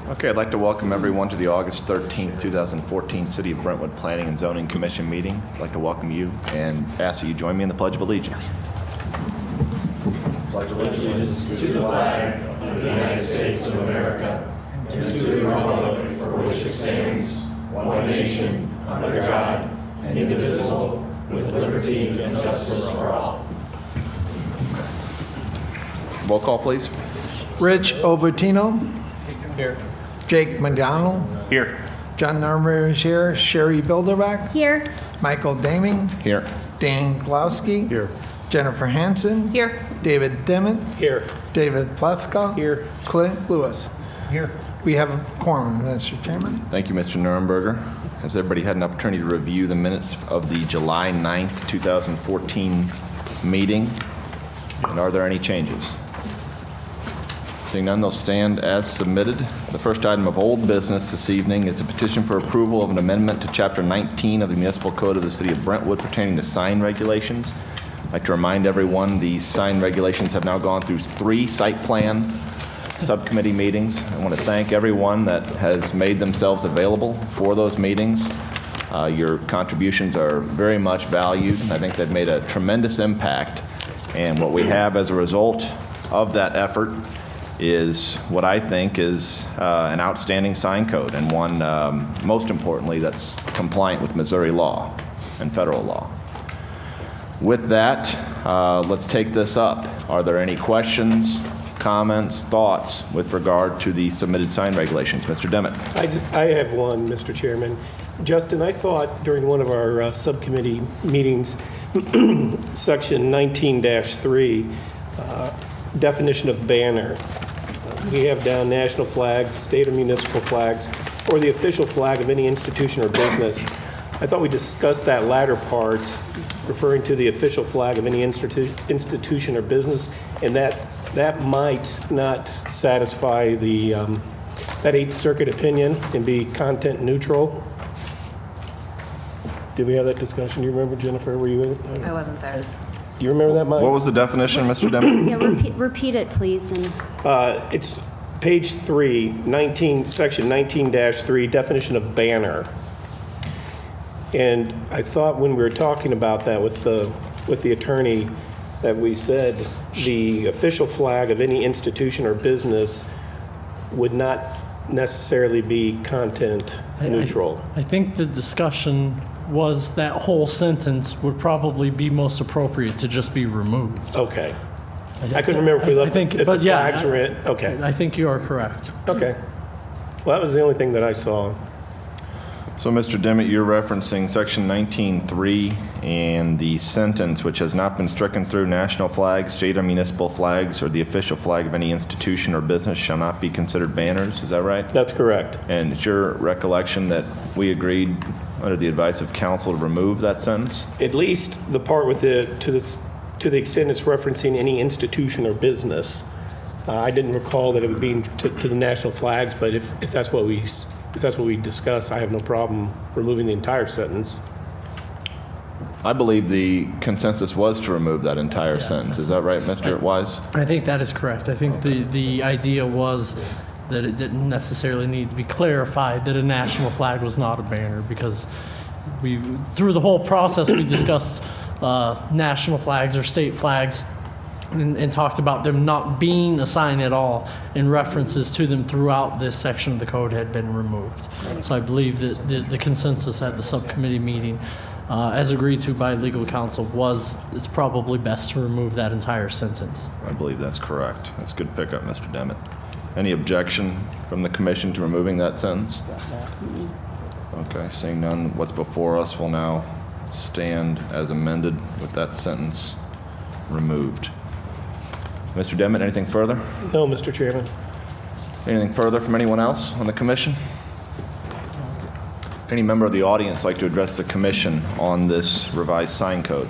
Okay, I'd like to welcome everyone to the August 13th, 2014 City of Brentwood Planning and Zoning Commission meeting. I'd like to welcome you and ask that you join me in the Pledge of Allegiance. Pledge allegiance to the flag of the United States of America and to the republic for which it stands, one nation, under God, and indivisible, with liberty and justice for all. Roll call, please. Rich Obertino. Here. Jake McDonald. Here. John Narber is here. Sherry Bilderback. Here. Michael Daming. Here. Dan Glowski. Here. Jennifer Hansen. Here. David Demmett. Here. David Plefka. Here. Clint Lewis. Here. We have a quorum, Mr. Chairman. Thank you, Mr. Nuremberger. Has everybody had an opportunity to review the minutes of the July 9th, 2014 meeting? And are there any changes? Seeing none, they'll stand as submitted. The first item of old business this evening is a petition for approval of an amendment to Chapter 19 of the Municipal Code of the City of Brentwood pertaining to sign regulations. I'd like to remind everyone these sign regulations have now gone through 3 site plan subcommittee meetings. I want to thank everyone that has made themselves available for those meetings. Your contributions are very much valued. I think they've made a tremendous impact. And what we have as a result of that effort is what I think is an outstanding sign code, and one, most importantly, that's compliant with Missouri law and federal law. With that, let's take this up. Are there any questions, comments, thoughts with regard to the submitted sign regulations? Mr. Demmett. I have one, Mr. Chairman. Justin, I thought during one of our subcommittee meetings, section 19-3, definition of banner. We have down national flags, state or municipal flags, or the official flag of any institution or business. I thought we discussed that latter part, referring to the official flag of any institution or business, and that might not satisfy the that Eighth Circuit opinion and be content neutral. Did we have that discussion? Do you remember, Jennifer? Were you in it? I wasn't there. Do you remember that, Mike? What was the definition, Mr. Demmett? Yeah, repeat it, please. And It's page 3, section 19-3, definition of banner. And I thought when we were talking about that with the attorney, that we said the official flag of any institution or business would not necessarily be content neutral. I think the discussion was that whole sentence would probably be most appropriate to just be removed. Okay. I couldn't remember if we left, if the flags were in. Okay. I think you are correct. Okay. Well, that was the only thing that I saw. So, Mr. Demmett, you're referencing section 19.3 and the sentence which has not been stricken through: national flags, state or municipal flags, or the official flag of any institution or business shall not be considered banners. Is that right? That's correct. And it's your recollection that we agreed under the advice of counsel to remove that sentence? At least the part with to the extent it's referencing any institution or business. I didn't recall that it would be to the national flags, but if that's what we discuss, I have no problem removing the entire sentence. I believe the consensus was to remove that entire sentence. Is that right, Mr. Wise? I think that is correct. I think the idea was that it didn't necessarily need to be clarified that a national flag was not a banner, because through the whole process we discussed national flags or state flags and talked about them not being a sign at all, and references to them throughout this section of the code had been removed. So I believe that the consensus at the subcommittee meeting, as agreed to by legal counsel, was it's probably best to remove that entire sentence. I believe that's correct. That's a good pickup, Mr. Demmett. Any objection from the commission to removing that sentence? Okay, seeing none, what's before us will now stand as amended with that sentence removed. Mr. Demmett, anything further? No, Mr. Chairman. Anything further from anyone else on the commission? Any member of the audience like to address the commission on this revised sign code?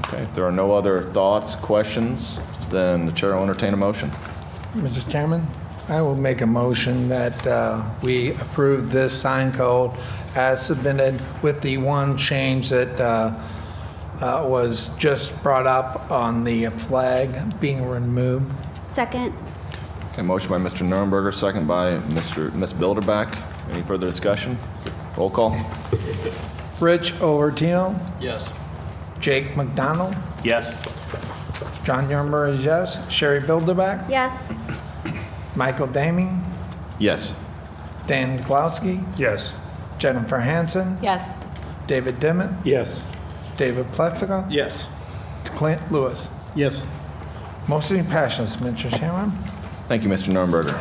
Okay, if there are no other thoughts, questions, then the chair will entertain a motion. Mr. Chairman, I will make a motion that we approve this sign code as submitted, with the one change that was just brought up on the flag being removed. second. Okay, motion by Mr. Nuremberger, second by Ms. Bilderback. Any further discussion? Roll call. Rich Overtino, Yes. Jake McDonald, Yes. John Nuremberg, yes. Sherry Bilderback, Yes. Michael Daming, Yes. Dan Glowski, Yes. Jennifer Hansen, Yes. David Dimmitt, Yes. David Pleffica, Yes. Clint Lewis. Yes. Motion passes, Mr. Chairman. Thank you, Mr. Nuremberger.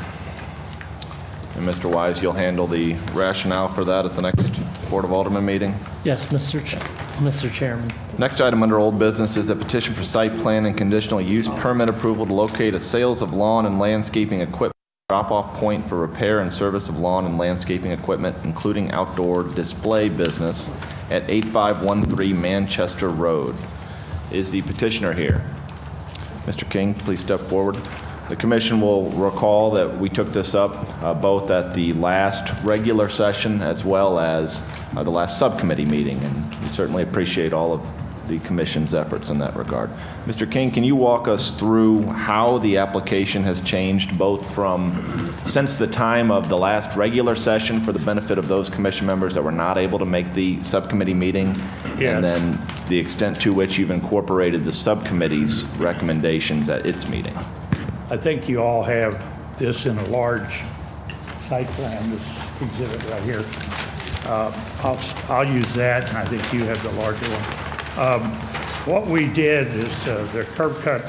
And Mr. Wise, you'll handle the rationale for that at the next Board of Aldermen meeting? Yes, Mr. Chairman. Next item under old business is a petition for site plan and conditional use permit approval to locate a sales of lawn and landscaping equipment drop-off point for repair and service of lawn and landscaping equipment, including outdoor display business at 8513 Manchester Road. Is the petitioner here? Mr. King, please step forward. The commission will recall that we took this up both at the last regular session as well as the last subcommittee meeting, and we certainly appreciate all of the commission's efforts in that regard. Mr. King, can you walk us through how the application has changed both from since the time of the last regular session for the benefit of those commission members that were not able to make the subcommittee meeting, Yes. and then the extent to which you've incorporated the subcommittee's recommendations at its meeting? I think you all have this in a large site plan, this exhibit right here. I'll use that, and I think you have the larger one. What we did is the curb cut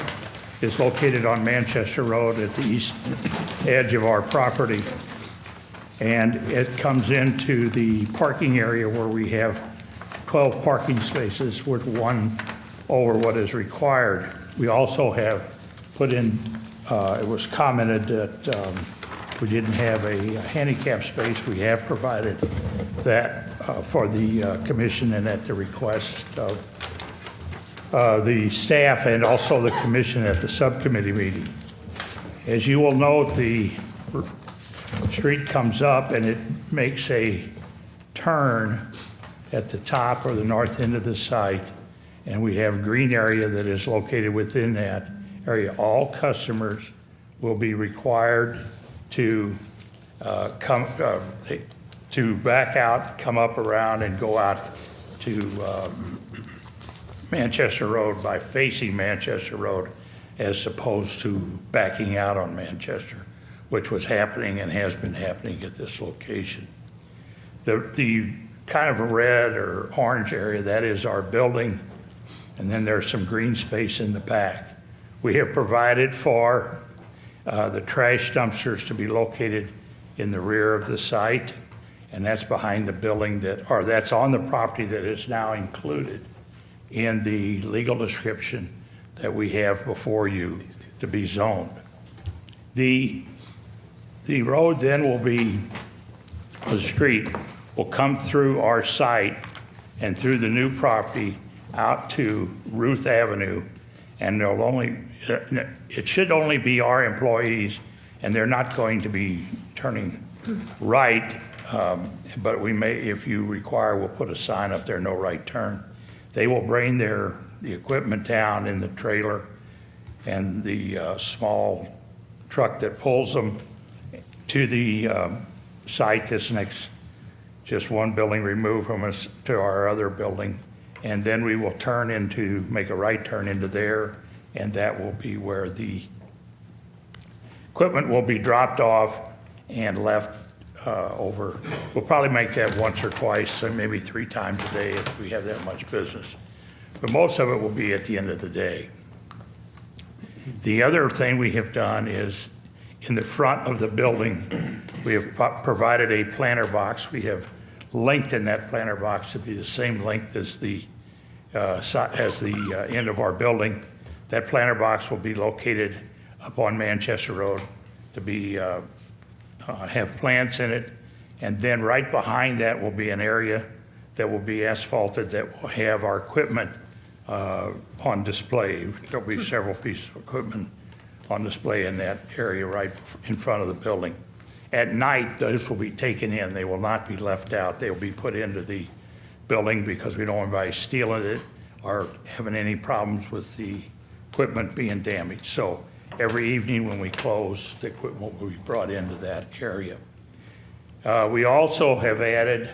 is located on Manchester Road at the east edge of our property, and it comes into the parking area where we have 12 parking spaces with one over what is required. We also have put in, it was commented that we didn't have a handicap space. We have provided that for the commission and at the request of the staff and also the commission at the subcommittee meeting. As you will note, the street comes up and it makes a turn at the top or the north end of the site, and we have green area that is located within that area. All customers will be required to to back out, come up around, and go out to Manchester Road by facing Manchester Road as opposed to backing out on Manchester, which was happening and has been happening at this location. The kind of a red or orange area, that is our building, and then there's some green space in the back. We have provided for the trash dumpsters to be located in the rear of the site, and that's behind the building that's on the property that is now included in the legal description that we have before you to be zoned. The road then will be, the street will come through our site and through the new property out to Ruth Avenue, and it should only be our employees, and they're not going to be turning right, but we may, if you require, we'll put a sign up there, no right turn. They will bring the equipment down in the trailer and the small truck that pulls them to the site that's next, just one building removed from us to our other building. And then we will make a right turn into there, and that will be where the equipment will be dropped off and left over. We'll probably make that once or twice, so maybe 3 times a day if we have that much business. But most of it will be at the end of the day. The other thing we have done is in the front of the building, we have provided a planter box. We have lengthened that planter box to be the same length as the end of our building. That planter box will be located up on Manchester Road to be have plants in it, and then right behind that will be an area that will be asphalted that will have our equipment on display. There'll be several pieces of equipment on display in that area right in front of the building. At night, those will be taken in. They will not be left out. They will be put into the building because we don't want anybody stealing it or having any problems with the equipment being damaged. So every evening when we close, the equipment will be brought into that area. We also have added,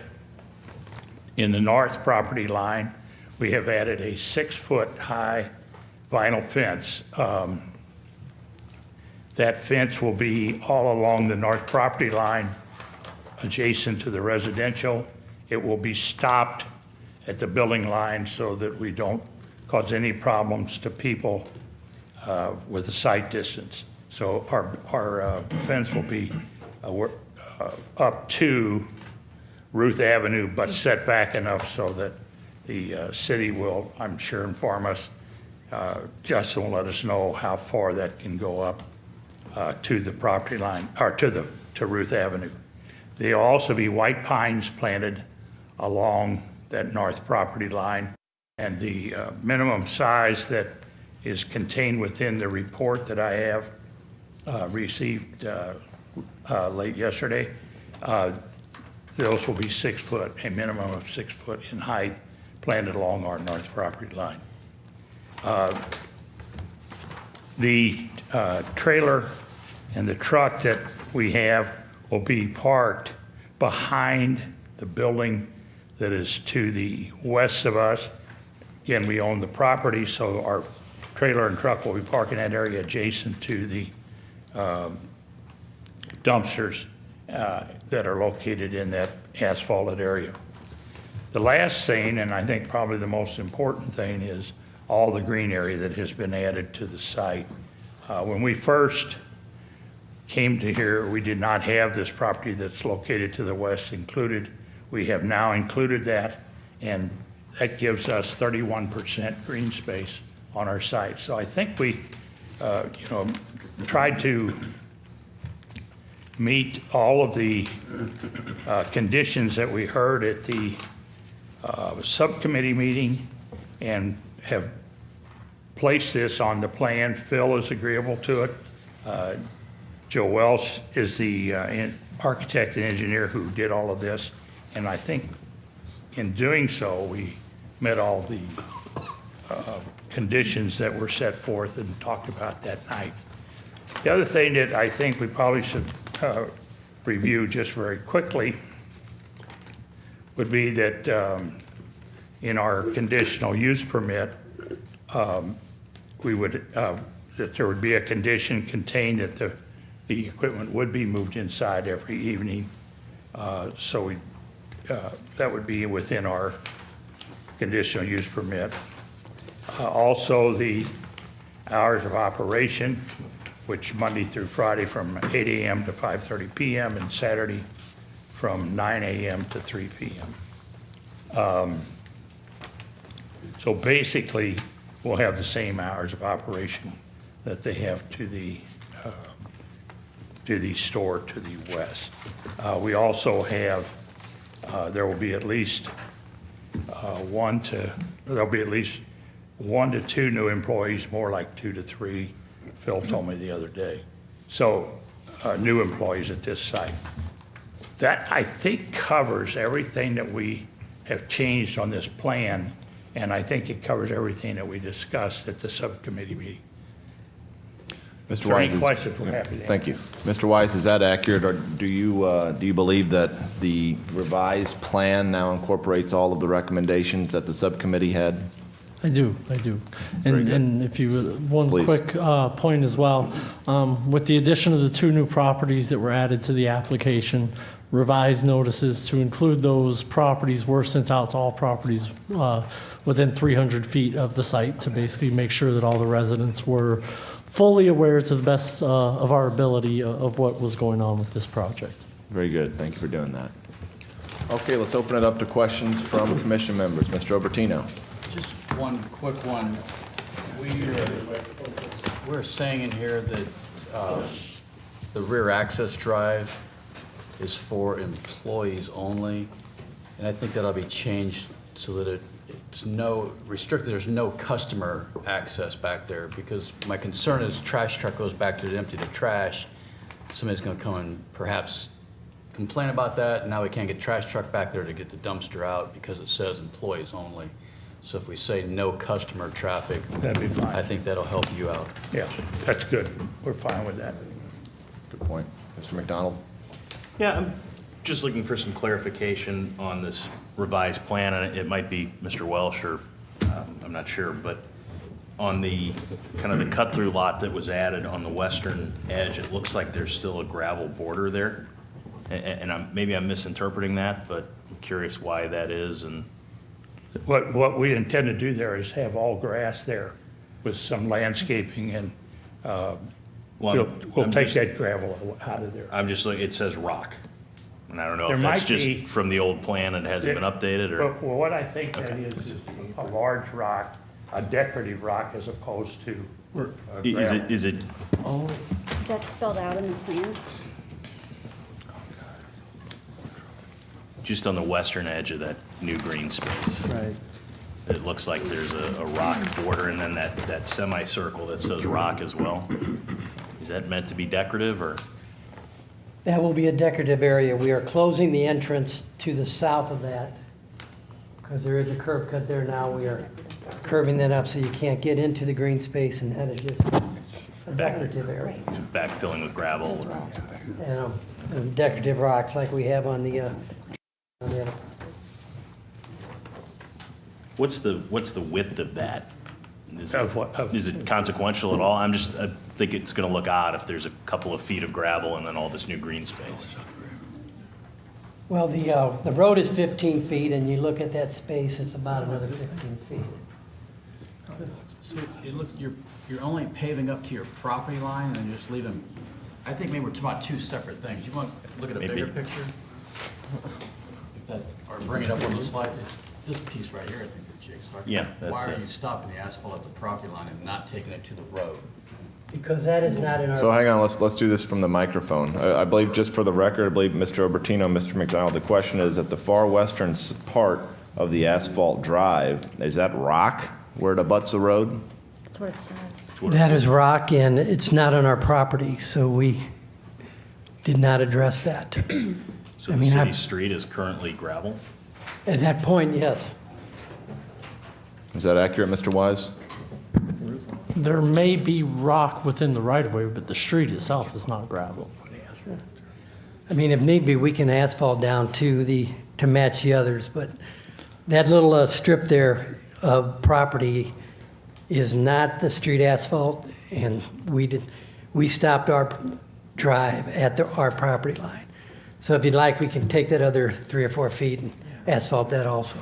in the north property line, we have added a 6-foot high vinyl fence. That fence will be all along the north property line, adjacent to the residential. It will be stopped at the building line so that we don't cause any problems to people with the sight distance. So our fence will be up to Ruth Avenue, but set back enough so that the city will, I'm sure, inform us. Justin will let us know how far that can go up to the property line, or to Ruth Avenue. There'll also be white pines planted along that north property line, and the minimum size that is contained within the report that I have received late yesterday, those will be 6 foot, a minimum of 6 foot in height, planted along our north property line. The trailer and the truck that we have will be parked behind the building that is to the west of us. Again, we own the property, so our trailer and truck will be parked in that area adjacent to the dumpsters that are located in that asphalted area. The last thing, and I think probably the most important thing, is all the green area that has been added to the site. When we first came to here, we did not have this property that's located to the west included. We have now included that, and that gives us 31% green space on our site. So I think we, tried to meet all of the conditions that we heard at the subcommittee meeting, and have placed this on the plan. Phil is agreeable to it. Joe Welsh is the architect and engineer who did all of this, and I think in doing so, we met all the conditions that were set forth and talked about that night. The other thing that I think we probably should review just very quickly would be that in our conditional use permit, we would, that there would be a condition contained that the equipment would be moved inside every evening. So that would be within our conditional use permit. Also, the hours of operation, which Monday through Friday from 8 a.m. to 5:30 p.m. and Saturday from 9 a.m. to 3 p.m. So basically, we'll have the same hours of operation that they have to the store to the west. We also have, there will be at least 1 to 2 new employees, more like 2 to 3. Phil told me the other day. So new employees at this site. That, I think, covers everything that we have changed on this plan, and I think it covers everything that we discussed at the subcommittee meeting. Mr. For Wise, any questions, we're happy to answer. thank you. Mr. Wise, is that accurate, or do you believe that the revised plan now incorporates all of the recommendations that the subcommittee had? I do. Very good. And if you, one Please. quick point as well, with the addition of the 2 new properties that were added to the application, revised notices to include those properties were sent out to all properties within 300 feet of the site to basically make sure that all the residents were fully aware to the best of our ability of what was going on with this project. Very good. Thank you for doing that. Okay, let's open it up to questions from commission members. Mr. Obertino. Just one quick one. We're saying in here that the rear access drive is for employees only, and I think that'll be changed so that it's restricted, there's no customer access back there, because my concern is trash truck goes back to empty the trash, somebody's gonna come and perhaps complain about that, and now we can't get trash truck back there to get the dumpster out because it says employees only. So if we say no customer traffic, That'd be fine. I think that'll help you out. Yeah, that's good. We're fine with that. Good point. Mr. McDonald? Yeah, I'm just looking for some clarification on this revised plan, and it might be Mr. Welsh or, I'm not sure, but on the, kind of the cut-through lot that was added on the western edge, it looks like there's still a gravel border there. And maybe I'm misinterpreting that, but I'm curious why that is, and What we intend to do there is have all grass there with some landscaping, and we'll I'm take just- that gravel out of there. I'm just looking, it says rock. And I don't know There if that's might just be- from the old plan and hasn't been updated, or, Well, what I think that is a large rock, a decorative rock as opposed to gravel. is it, Is that spelled out in the plan? just on the western edge of that new green space? Right. It looks like there's a rock border, and then that semicircle that says rock as well. Is that meant to be decorative, or? That will be a decorative area. We are closing the entrance to the south of that because there is a curb cut there now. We are curving that up so you can't get into the green space, and that is just a decorative area. Backfilling with gravel? And decorative rocks like we have on the other. What's the width of that? Of what? Of- Is it consequential at all? I think it's gonna look odd if there's a couple of feet of gravel and then all this new green space. Well, the road is 15 feet, and you look at that space, it's about another 15 feet. So you're only paving up to your property line and then just leaving, I think maybe we're talking about two separate things. You want to look at a Maybe. bigger picture? If that, or bring it up on the slide, it's this piece right here, I think the jigsaw. Yeah, that's Why are it. you stopping the asphalt at the property line and not taking it to the road? Because that is not in our. So hang on, let's do this from the microphone. I believe, just for the record, I believe Mr. Obertino, Mr. McDonald, the question is, at the far western part of the asphalt drive, is that rock where it abuts the road? That's what it says. That is rock, and it's not on our property, so we did not address that. So I the mean, city I've- street is currently gravel? At that point, yes. Is that accurate, Mr. Wise? There may be rock within the right-of-way, but the street itself is not gravel. I mean, if need be, we can asphalt down to match the others, but that little strip there of property is not the street asphalt, and we stopped our drive at our property line. So if you'd like, we can take that other 3 or 4 feet and asphalt that also.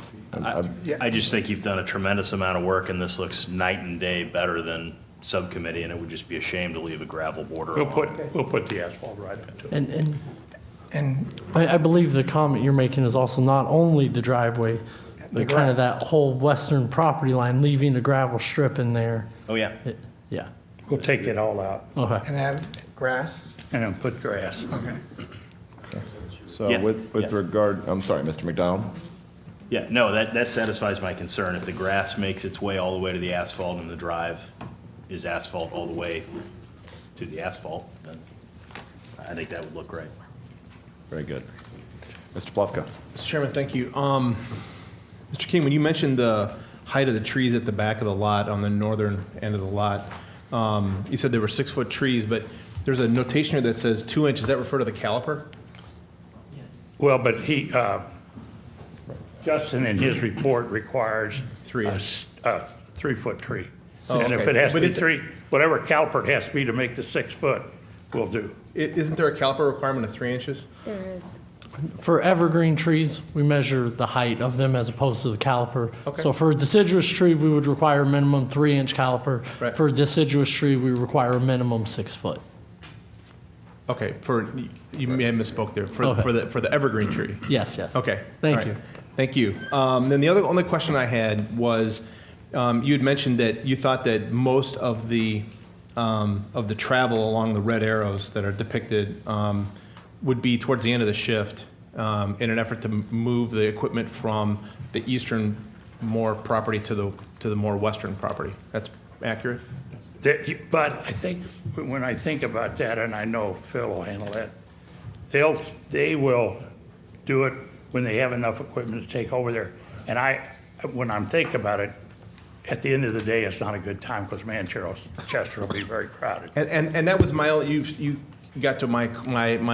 I just think you've done a tremendous amount of work, and this looks night and day better than subcommittee, and it would just be a shame to leave a gravel border We'll along. put the asphalt right into it. And I believe the comment you're making is also not only the driveway, but kind of that whole western property line, leaving the gravel strip in there. Oh, yeah. Yeah, We'll take it all out okay. And have grass? and then put grass. Okay. So Yeah, with yes. regard, I'm sorry, Mr. McDonald? Yeah, no, that satisfies my concern. If the grass makes its way all the way to the asphalt and the drive is asphalt all the way to the asphalt, then I think that would look great. Very good. Mr. Plufka? Mr. Chairman, thank you. Mr. King, when you mentioned the height of the trees at the back of the lot, on the northern end of the lot, you said there were 6-foot trees, but there's a notation here that says 2 inches. Does that refer to the caliper? Well, but Justin in his report requires 3 a inches. 3-foot tree. Oh, And if okay. it has to But be is it- 3, whatever caliper it has to be to make the 6 foot, we'll do. Isn't there a caliper requirement of 3 inches? There is. For evergreen trees, we measure the height of them as opposed to the caliper. Okay. So for a deciduous tree, we would require a minimum 3-inch caliper. Right. For a deciduous tree, we require a minimum 6 foot. Okay, you may have misspoke there, Okay. for the evergreen tree. Yes, yes. Okay. Thank all right. you. Thank you. Then the only question I had was, you had mentioned that you thought that most of the travel along the red arrows that are depicted would be towards the end of the shift in an effort to move the equipment from the eastern more property to the more western property. That's accurate? But I think, when I think about that, and I know Phil will handle that, they will do it when they have enough equipment to take over there. And I when I'm thinking about it, at the end of the day, it's not a good time because Manchester will be very crowded. And that was my only, you got to my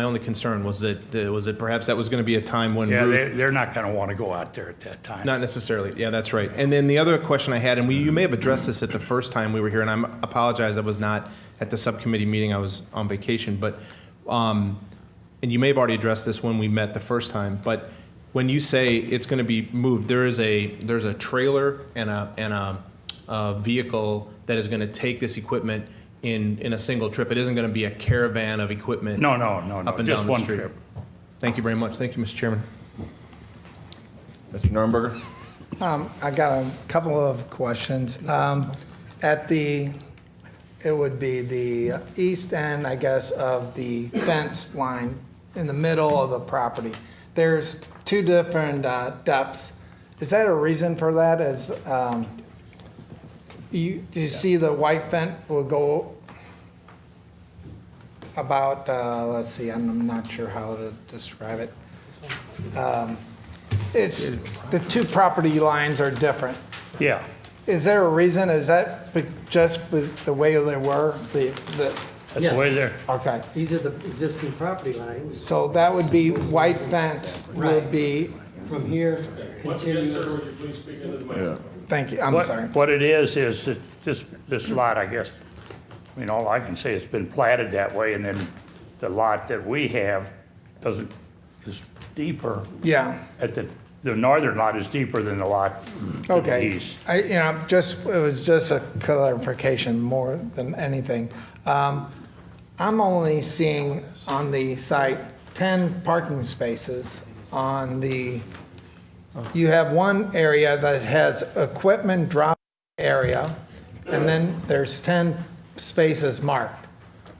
only concern was that perhaps that was going to be a time when Yeah, Ruth. they're not going to want to go out there at that time. Not necessarily. Yeah, that's right. And then the other question I had, and you may have addressed this at the first time we were here, and I apologize, I was not at the subcommittee meeting. I was on vacation, but and you may have already addressed this when we met the first time. But when you say it's going to be moved, there's a trailer and a vehicle that is going to take this equipment in a single trip. It isn't going to be a caravan of equipment. No, up and just down the one street. trip. Thank you very much. Thank you, Mr. Chairman. Mr. Nuremberger? I got a couple of questions. It would be the east end, I guess, of the fence line in the middle of the property. There's two different depths. Is that a reason for that? Do you see the white fence will go about, let's see, I'm not sure how to describe it. It's, the two property lines are different. Yeah. Is there a reason? Is that just with the way they were? That's Yes. the way they're, Okay. These are the existing property lines. So that would be white fence would Right. be, From here, continuous. thank you, I'm sorry. what it is that this lot, I guess, I mean, all I can say, it's been platted that way, and then the lot that we have is deeper. Yeah, At the northern lot is deeper than the lot to the okay. east. It was just a clarification more than anything. I'm only seeing on the site 10 parking spaces on you have one area that has equipment drop area, and then there's 10 spaces marked.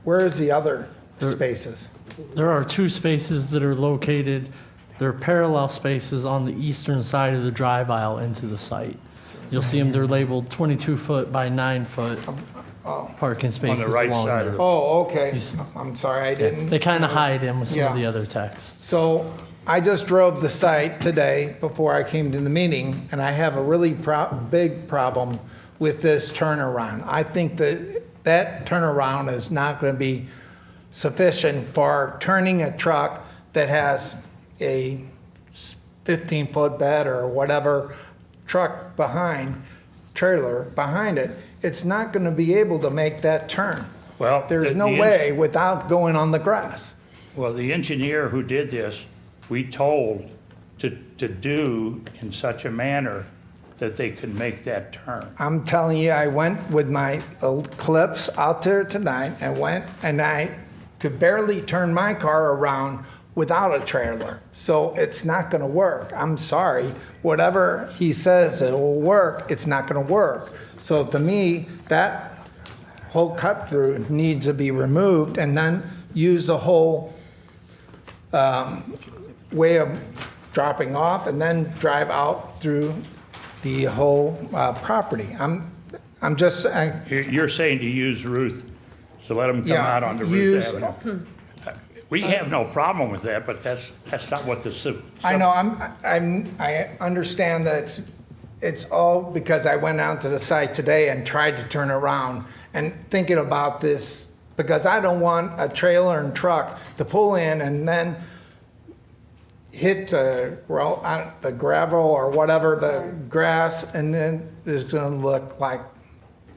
Where is the other spaces? There are two spaces that are located, they're parallel spaces on the eastern side of the drive aisle into the site. You'll see them, they're labeled 22-foot by 9-foot parking spaces right along side there. of Oh, okay. You see- I'm sorry, I didn't. They kind of hide in with some of Yeah. the other text. So I just drove the site today before I came to the meeting, and I have a really big problem with this turnaround. I think that turnaround is not going to be sufficient for turning a truck that has a 15-foot bed or whatever truck trailer behind it. It's not going to be able to make that turn. Well, There's no way without going on the grass. Well, the engineer who did this, we told to do in such a manner that they could make that turn. I'm telling you, I went with my clips out there tonight and I could barely turn my car around without a trailer. So it's not gonna work. I'm sorry. Whatever he says it will work, it's not gonna work. So to me, that whole cut through needs to be removed and then use the whole way of dropping off and then drive out through the whole property. I'm just saying, You're saying to use Ruth, to let them come Yeah, out onto Ruth use- Avenue. We have no problem with that, but that's not what the. I know, I understand that it's all because I went out to the site today and tried to turn around and thinking about this, because I don't want a trailer and truck to pull in and then hit the gravel or whatever, the grass, and then it's gonna look like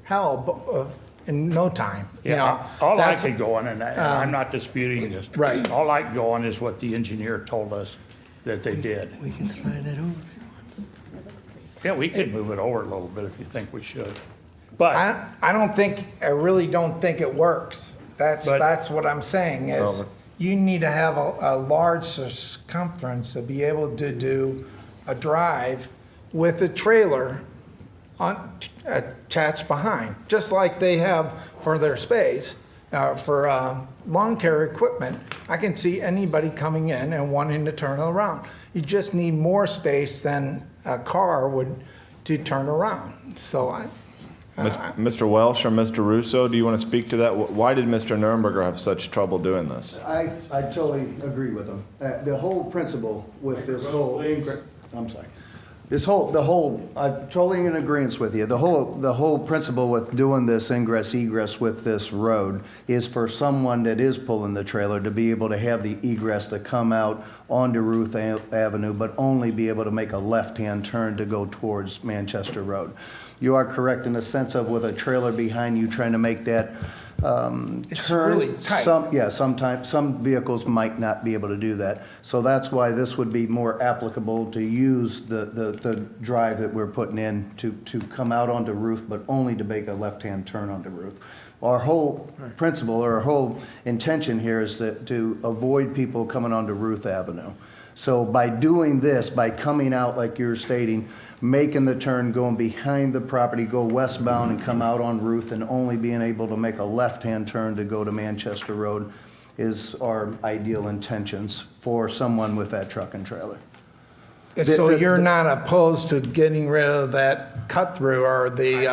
hell in no time. You know, Yeah, all I that's- could go on, and I'm not disputing this. Right. All I could go on is what the engineer told us that they did. We can slide that over if you want. Yeah, we could move it over a little bit if you think we should. But, I really don't think it works. But- That's what I'm saying is, you need to have a large circumference to be able to do a drive with a trailer attached behind, just like they have for their space, for lawn care equipment. I can see anybody coming in and wanting to turn around. You just need more space than a car would to turn around. So Mr. Welsh or Mr. Russo, do you want to speak to that? Why did Mr. Nuremberger have such trouble doing this? I totally agree with him. The whole principle with this whole, I'm sorry. I'm totally in agreement with you. The whole principle with doing this ingress egress with this road is for someone that is pulling the trailer to be able to have the egress to come out onto Ruth Avenue, but only be able to make a left-hand turn to go towards Manchester Road. You are correct in the sense of with a trailer behind you trying to make that It's turn. really tight. Sometimes, some vehicles might not be able to do that. So that's why this would be more applicable to use the drive that we're putting in to come out onto Ruth, but only to make a left-hand turn onto Ruth. Our whole principle, or our whole intention here is to avoid people coming onto Ruth Avenue. So by doing this, by coming out like you're stating, making the turn, going behind the property, go westbound and come out on Ruth, and only being able to make a left-hand turn to go to Manchester Road is our ideal intentions for someone with that truck and trailer. So you're not opposed to getting rid of that cut-through or the,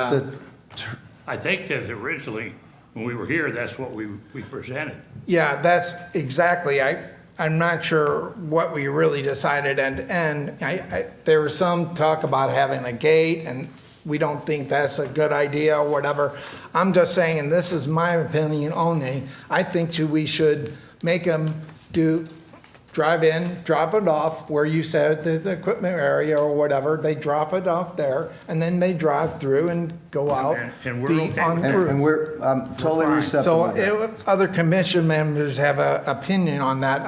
I think that originally, when we were here, that's what we presented. yeah, that's exactly, I'm not sure what we really decided, and there was some talk about having a gate, and we don't think that's a good idea or whatever. I'm just saying, and this is my opinion only, I think we should make them drive in, drop it off where you said the equipment area or whatever, they drop it off there, and then they drive through and go out. And we're okay on with the that. roof. And I'm totally fine. receptive So of that. if other commission members have an opinion on that,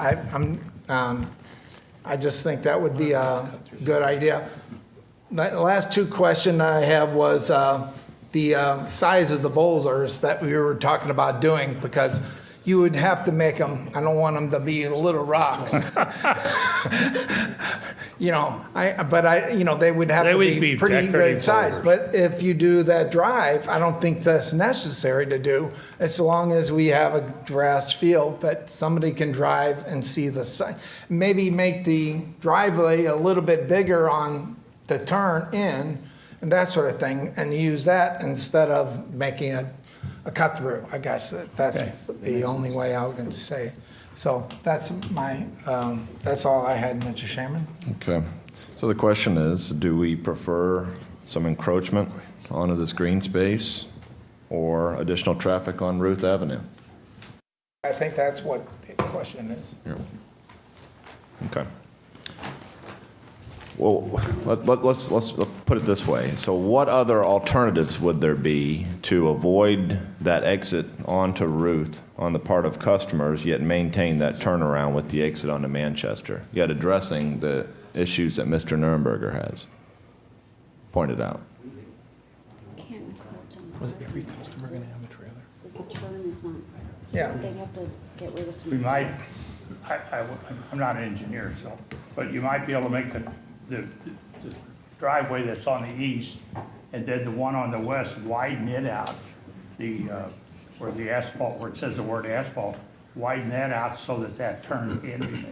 I just think that would be a good idea. The last two questions I have was the size of the boulders that we were talking about doing, because you would have to make them, I don't want them to be little rocks. You know, they would have They to would be be pretty decorative good size. boulders. But if you do that drive, I don't think that's necessary to do, as long as we have a grass field that somebody can drive and see the site. Maybe make the driveway a little bit bigger on the turn in and that sort of thing, and use that instead of making a cut through. I guess that's Okay. the only way I can say. So that's that's all I had, Mr. Chairman. Okay. So the question is, do we prefer some encroachment onto this green space or additional traffic on Ruth Avenue? I think that's what the question is. Okay. Well, let's put it this way. So what other alternatives would there be to avoid that exit onto Ruth on the part of customers, yet maintain that turnaround with the exit onto Manchester, yet addressing the issues that Mr. Nuremberger has pointed out? Can't encroach on the Was every parking customer going to spaces. have a trailer? This turn is not, Yeah. they have to get rid of some. We might, cars. I'm not an engineer, so, but you might be able to make the driveway that's on the east, and then the one on the west, widen it out, where the asphalt, where it says the word asphalt, widen that out so that turn can be made.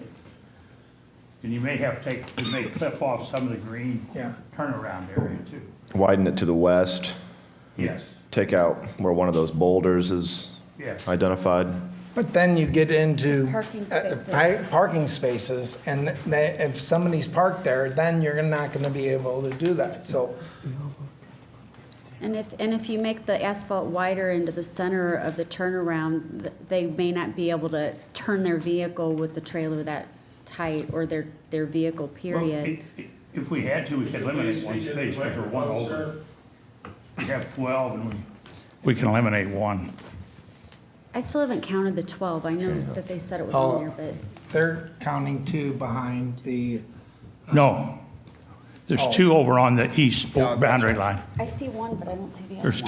And you may clip off some of the green Yeah. turnaround area too. Widen it to the west, Yes, take out where one of those boulders is yes. identified? But then you get into Parking spaces. parking spaces, and if somebody's parked there, then you're not going to be able to do that. So, And if you make the asphalt wider into the center of the turnaround, they may not be able to turn their vehicle with the trailer that tight, or their vehicle, period. Well, if we had to, we could eliminate one space, because we're one over. We have 12, and we can eliminate one. I still haven't counted the 12. I know that they said it was Oh. on there, but they're counting two behind the, No, there's two over on the east Yeah, that's boundary right. line. I see one, but I don't see the other There's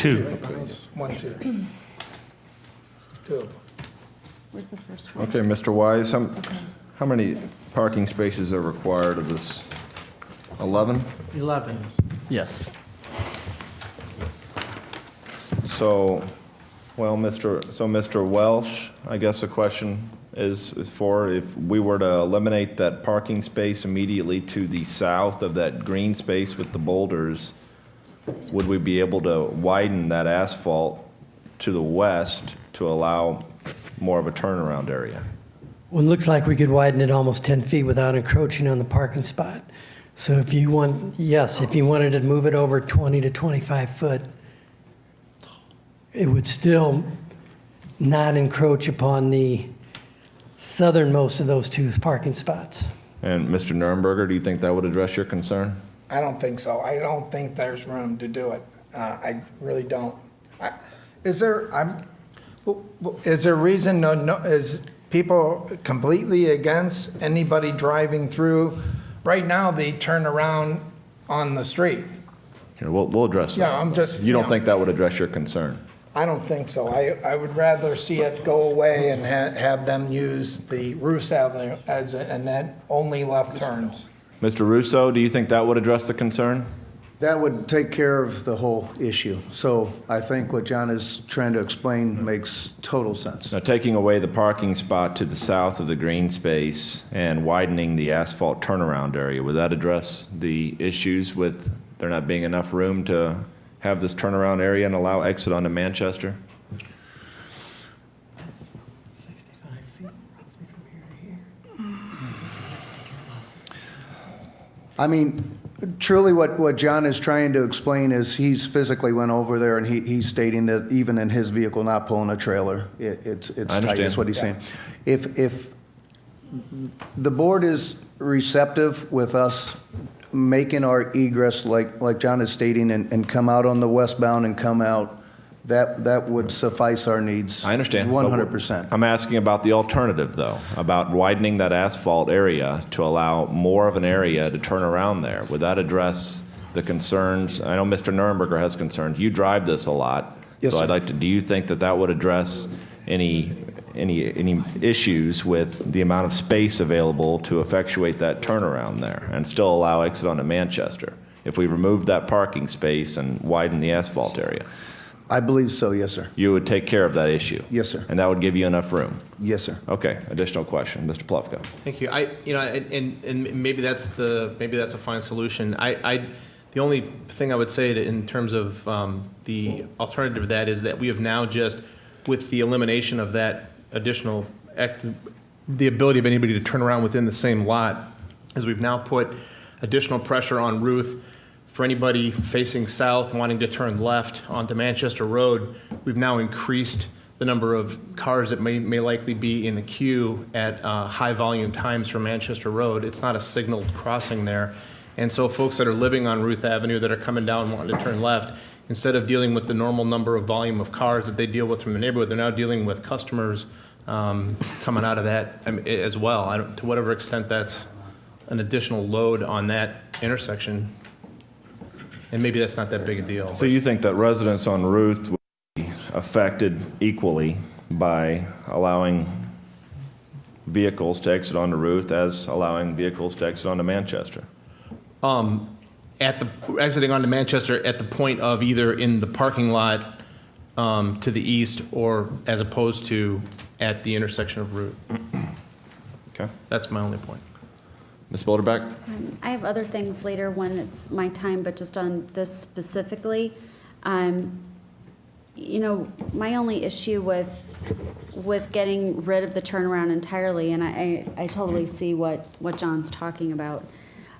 one. two. 1, 2. 2. Where's the first one? Okay, Mr. Wise, how many parking spaces are required of this? 11? 11, yes. So, well, Mr. Welsh, I guess the question is for, if we were to eliminate that parking space immediately to the south of that green space with the boulders, would we be able to widen that asphalt to the west to allow more of a turnaround area? Well, it looks like we could widen it almost 10 feet without encroaching on the parking spot. So if you if you wanted to move it over 20 to 25 foot, it would still not encroach upon the southernmost of those two parking spots. And Mr. Nuremberger, do you think that would address your concern? I don't think so. I don't think there's room to do it. I really don't. Is there reason, is people completely against anybody driving through? Right now, they turn around on the street. Here, we'll address that. Yeah, I'm just, You don't think that would address your concern? I don't think so. I would rather see it go away and have them use the Roos Avenue and then only left turns. Mr. Russo, do you think that would address the concern? That would take care of the whole issue. So I think what John is trying to explain makes total sense. Now, taking away the parking spot to the south of the green space and widening the asphalt turnaround area, would that address the issues with there not being enough room to have this turnaround area and allow exit onto Manchester? 65 feet roughly from here to here. I mean, truly what John is trying to explain is he's physically went over there and he's stating that even in his vehicle not pulling a trailer, it's tight, understand. is what he's saying. If the board is receptive with us making our egress, like John is stating, and come out on the westbound and come out, that would suffice our needs. I understand. 100%. I'm asking about the alternative, though, about widening that asphalt area to allow more of an area to turn around there. Would that address the concerns? I know Mr. Nuremberger has concerns. You drive this a lot. Yes, so sir. I'd like to, do you think that would address any issues with the amount of space available to effectuate that turnaround there and still allow exit onto Manchester if we removed that parking space and widen the asphalt area? I believe so, yes, sir. You would take care of that issue? Yes, sir. And that would give you enough room? Yes, sir. Okay, additional question, Mr. Plufko. Thank you. And maybe that's a fine solution. The only thing I would say in terms of the alternative to that is that we have now just, with the elimination of that additional, the ability of anybody to turn around within the same lot, as we've now put additional pressure on Ruth. For anybody facing south wanting to turn left onto Manchester Road, we've now increased the number of cars that may likely be in the queue at high volume times from Manchester Road. It's not a signaled crossing there. And so folks that are living on Ruth Avenue that are coming down wanting to turn left, instead of dealing with the normal number of volume of cars that they deal with from the neighborhood, they're now dealing with customers coming out of that as well. To whatever extent that's an additional load on that intersection. And maybe that's not that big a deal. So you think that residents on Ruth would be affected equally by allowing vehicles to exit onto Ruth as allowing vehicles to exit onto Manchester? Exiting onto Manchester at the point of either in the parking lot to the east or as opposed to at the intersection of Ruth. Okay. That's my only point. Ms. Boulderback? I have other things later when it's my time, but just on this specifically, you know, my only issue with getting rid of the turnaround entirely, and I totally see what John's talking about.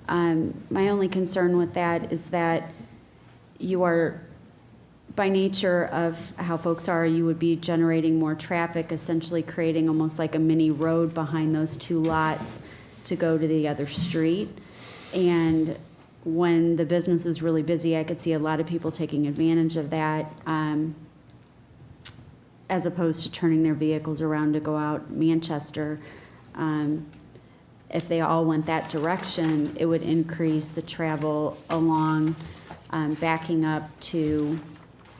My only concern with that is that you are, by nature of how folks are, you would be generating more traffic, essentially creating almost like a mini road behind those two lots to go to the other street. And when the business is really busy, I could see a lot of people taking advantage of that, as opposed to turning their vehicles around to go out Manchester. If they all went that direction, it would increase the travel along, backing up to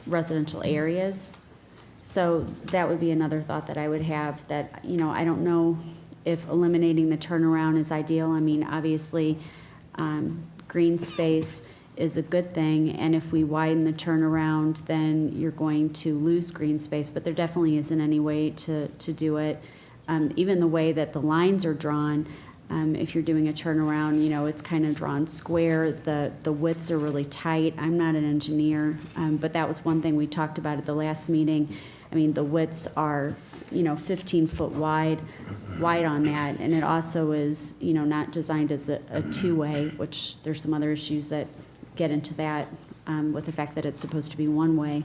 residential areas. So that would be another thought that I would have, that, you know, I don't know if eliminating the turnaround is ideal. I mean, obviously, green space is a good thing, and if we widen the turnaround, then you're going to lose green space, but there definitely isn't any way to do it. Even the way that the lines are drawn, if you're doing a turnaround, you know, it's kind of drawn square, the widths are really tight. I'm not an engineer, but that was one thing we talked about at the last meeting. I mean, the widths are, 15 foot wide on that, and it also is, not designed as a two-way, which there's some other issues that get into that with the fact that it's supposed to be one-way.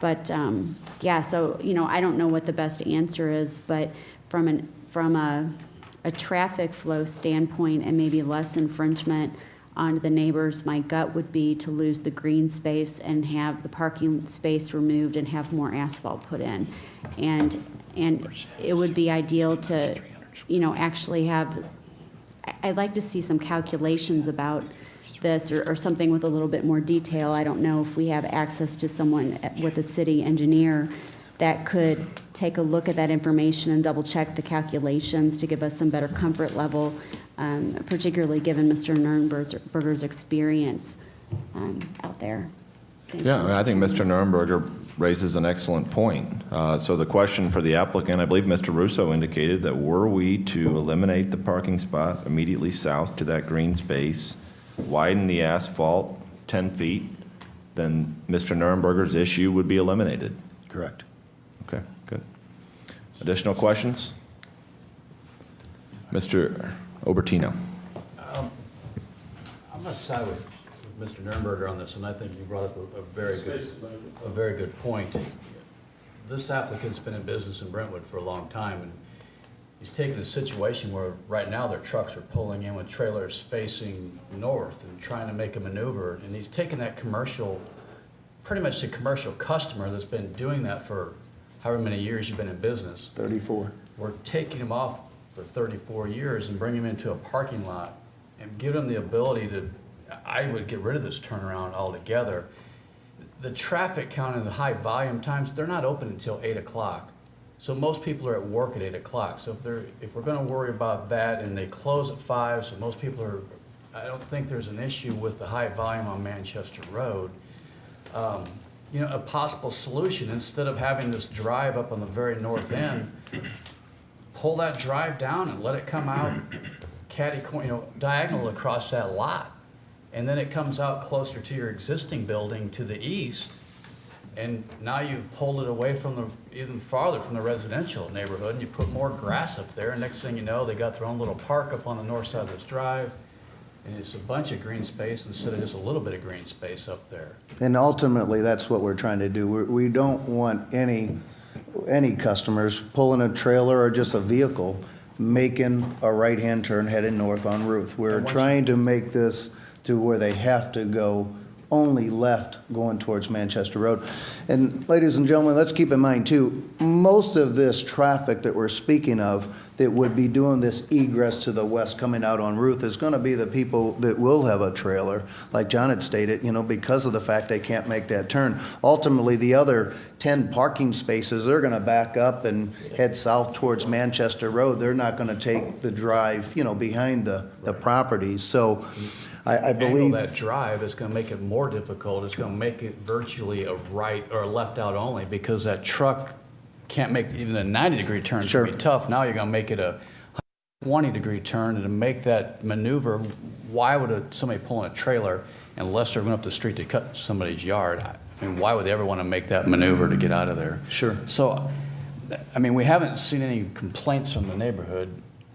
But, yeah, so, I don't know what the best answer is, but from a traffic flow standpoint and maybe less infringement on the neighbors, my gut would be to lose the green space and have the parking space removed and have more asphalt put in. And it would be ideal to, actually have, I'd like to see some calculations about this or something with a little bit more detail. I don't know if we have access to someone with a city engineer that could take a look at that information and double check the calculations to give us some better comfort level, particularly given Mr. Nurnberger's experience out there. Yeah, I mean, I think Mr. Nurnberger raises an excellent point. So the question for the applicant, I believe Mr. Russo indicated that were we to eliminate the parking spot immediately south to that green space, widen the asphalt 10 feet, then Mr. Nurnberger's issue would be eliminated. Correct. Okay, good. Additional questions? Mr. Obertino. I'm going to side with Mr. Nurnberger on this, and I think you brought up a very good point. This applicant's been in business in Brentwood for a long time, and he's taken a situation where right now their trucks are pulling in with trailers facing north and trying to make a maneuver, and he's taken that commercial, pretty much the commercial customer that's been doing that for however many years you've been in business. 34. We're taking him off for 34 years and bring him into a parking lot and give him the ability to, I would get rid of this turnaround altogether. The traffic count and the high volume times, they're not open until 8 o'clock. So most people are at work at 8 o'clock. So if we're gonna worry about that and they close at 5, so most people are, I don't think there's an issue with the high volume on Manchester Road. A possible solution, instead of having this drive up on the very north end, pull that drive down and let it come out diagonal across that lot. And then it comes out closer to your existing building to the east. And now you've pulled it away from even farther from the residential neighborhood, and you put more grass up there. And next thing you know, they got their own little park up on the north side of this drive. And it's a bunch of green space instead of just a little bit of green space up there. And ultimately, that's what we're trying to do. We don't want any customers pulling a trailer or just a vehicle making a right-hand turn heading north on Ruth. We're trying to make this to where they have to go only left going towards Manchester Road. And ladies and gentlemen, let's keep in mind too, most of this traffic that we're speaking of that would be doing this egress to the west coming out on Ruth is going to be the people that will have a trailer, like John had stated, because of the fact they can't make that turn. Ultimately, the other 10 parking spaces, they're going to back up and head south towards Manchester Road. They're not going to take the drive, behind the property. So I believe that drive is going to make it more difficult. It's going to make it virtually a right or a left out only, because that truck can't make even a 90-degree turn. It's going to be tough. Now you're going to make it a 120-degree turn, and to make that maneuver, why would somebody pull in a trailer unless they're going up the street to cut somebody's yard? I mean, why would they ever want to make that maneuver to get out of there? Sure. So, I mean, we haven't seen any complaints from the neighborhood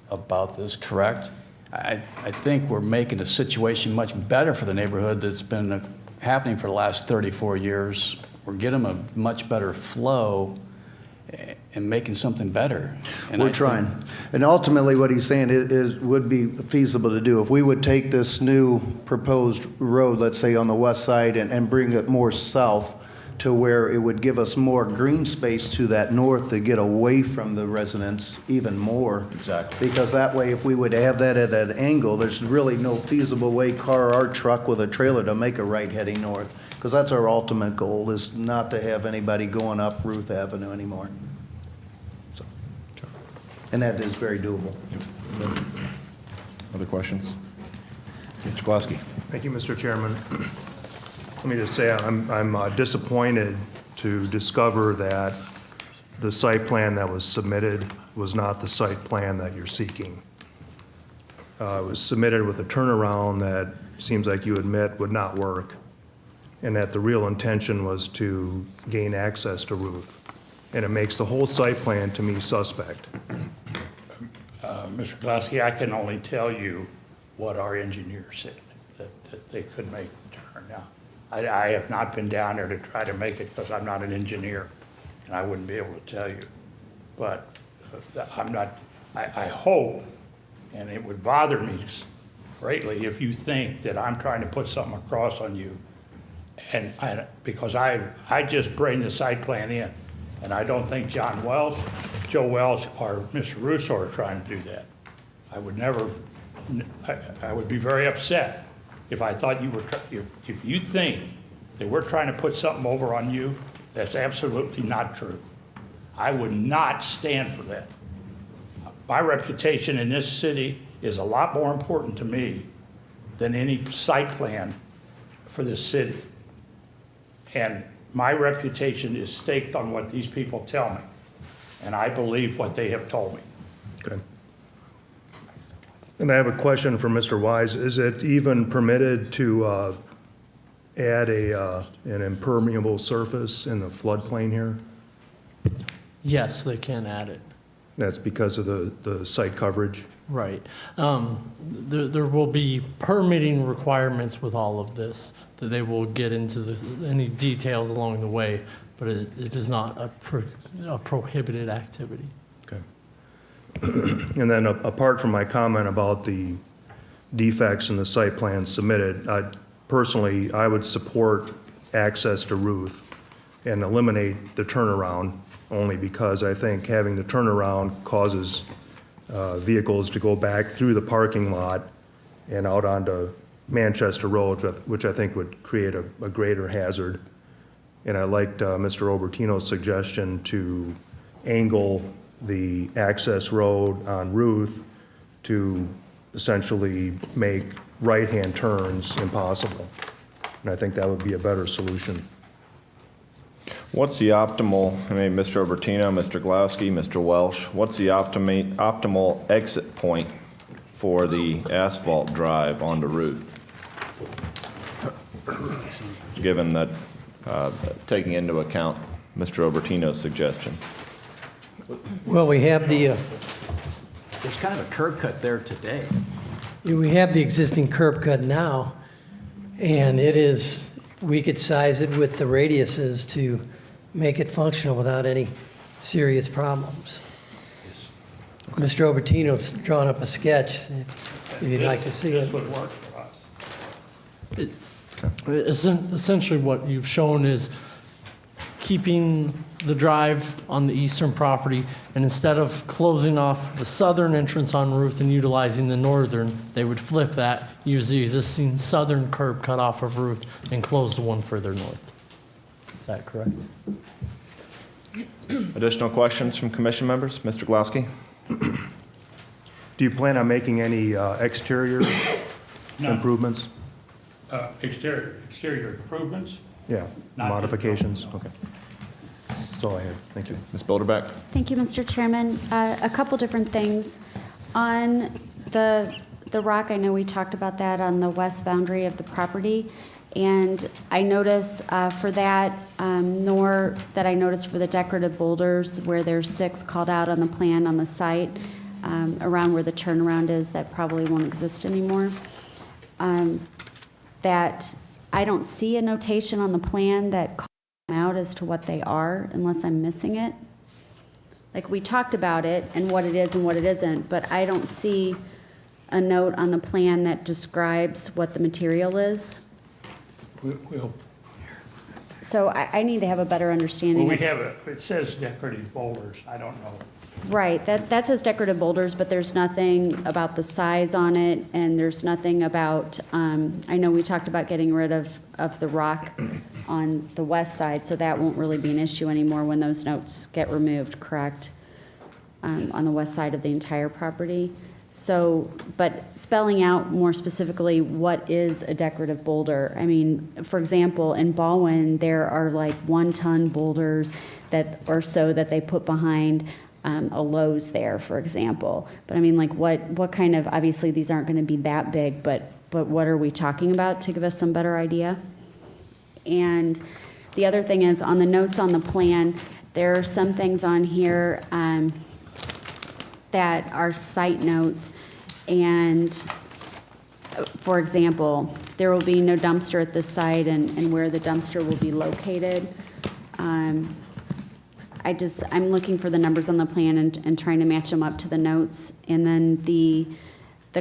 about this, correct? I think we're making the situation much better for the neighborhood that's been happening for the last 34 years. We're getting a much better flow and making something better. And we're trying. And ultimately, what he's saying would be feasible to do. If we would take this new proposed road, let's say on the west side, and bring it more south to where it would give us more green space to that north to get away from the residents even more. Exactly. Because that way, if we would have that at an angle, there's really no feasible way, car or truck with a trailer, to make a right heading north. Because that's our ultimate goal, is not to have anybody going up Ruth Avenue anymore. So, and that is very doable. Other questions? Mr. Glasky. Thank you, Mr. Chairman. Let me just say I'm disappointed to discover that the site plan that was submitted was not the site plan that you're seeking. It was submitted with a turnaround that seems like you admit would not work, and that the real intention was to gain access to Ruth. and it makes the whole site plan, to me, suspect. Mr. Glasky, I can only tell you what our engineer said, that they could make the turn. Now, I have not been down there to try to make it because I'm not an engineer, and I wouldn't be able to tell you. But I hope, and it would bother me greatly if you think that I'm trying to put something across on you, because I just bring the site plan in, and I don't think Joe Welsh, or Mr. Russo are trying to do that. I would never, I would be very upset if I thought you were, if you think that we're trying to put something over on you, that's absolutely not true. I would not stand for that. My reputation in this city is a lot more important to me than any site plan for this city. And my reputation is staked on what these people tell me. And I believe what they have told me. Okay. And I have a question for Mr. Wise. Is it even permitted to add an impermeable surface in the floodplain here? Yes, they can add it. That's because of the site coverage? Right. There will be permitting requirements with all of this, that they will get into any details along the way, but it is not a prohibited activity. Okay. And then apart from my comment about the defects in the site plan submitted, personally, I would support access to Ruth and eliminate the turnaround, only because I think having the turnaround causes vehicles to go back through the parking lot and out onto Manchester Road, which I think would create a greater hazard. And I liked Mr. Obertino's suggestion to angle the access road on Ruth to essentially make right-hand turns impossible. And I think that would be a better solution. What's the optimal, Mr. Obertino, Mr. Glowski, Mr. Welsh, what's the optimal exit point for the asphalt drive onto Route? Given that, taking into account Mr. Obertino's suggestion. Well, we have the, There's kind of a curb cut there today. we have the existing curb cut now, and it is, we could size it with the radiuses to make it functional without any serious problems. Mr. Obertino's drawn up a sketch, if you'd like to see This it. would work for us. Essentially, what you've shown is keeping the drive on the eastern property, and instead of closing off the southern entrance on Ruth and utilizing the northern, they would flip that, use the existing southern curb cut off of Ruth, and close the one further north. Is that correct? Additional questions from commission members? Mr. Glowski? Do you plan on making any exterior No. improvements? Exterior improvements? Yeah, Not- modifications? Okay. That's all I had. Thank you. Ms. Bilderbeck? Thank you, Mr. Chairman. A couple different things. On the rock, I know we talked about that on the west boundary of the property. And I notice for that, nor that I noticed for the decorative boulders where there's 6 called out on the plan on the site, around where the turnaround is, that probably won't exist anymore. That I don't see a notation on the plan that calls them out as to what they are, unless I'm missing it. Like, we talked about it and what it is and what it isn't, but I don't see a note on the plan that describes what the material is. We'll, So I need to have a better understanding. we of- have it says decorative boulders, I don't know. Right, that says decorative boulders, but there's nothing about the size on it, and there's nothing about, I know we talked about getting rid of the rock on the west side, so that won't really be an issue anymore when those notes get removed, correct? On the west side of the entire property. So, but spelling out more specifically what is a decorative boulder. I mean, for example, in Baldwin, there are like 1-ton boulders that, or so, that they put behind a Lowe's there, for example. But I mean, like, what kind of, obviously these aren't gonna be that big, but what are we talking about, to give us some better idea? And the other thing is, on the notes on the plan, There are some things on here that are site notes, and for example, there will be no dumpster at this site and where the dumpster will be located. I'm looking for the numbers on the plan and trying to match them up to the notes. And then the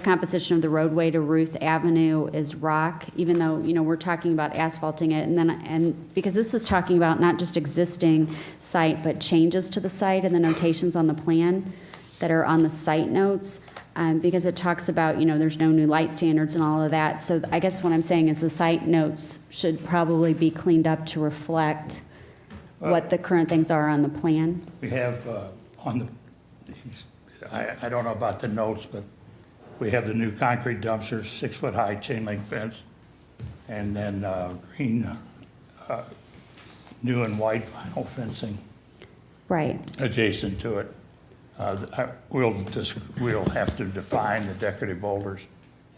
composition of the roadway to Ruth Avenue is rock, even though, we're talking about asphalting it. And because this is talking about not just existing site, but changes to the site and the notations on the plan that are on the site notes. Because it talks about, there's no new light standards and all of that. So I guess what I'm saying is the site notes should probably be cleaned up to reflect what the current things are on the plan. We have on the, I don't know about the notes, but we have the new concrete dumpsters, 6-foot-high chain link fence, and then green, new and white vinyl fencing Right. adjacent to it. We'll have to define the decorative boulders,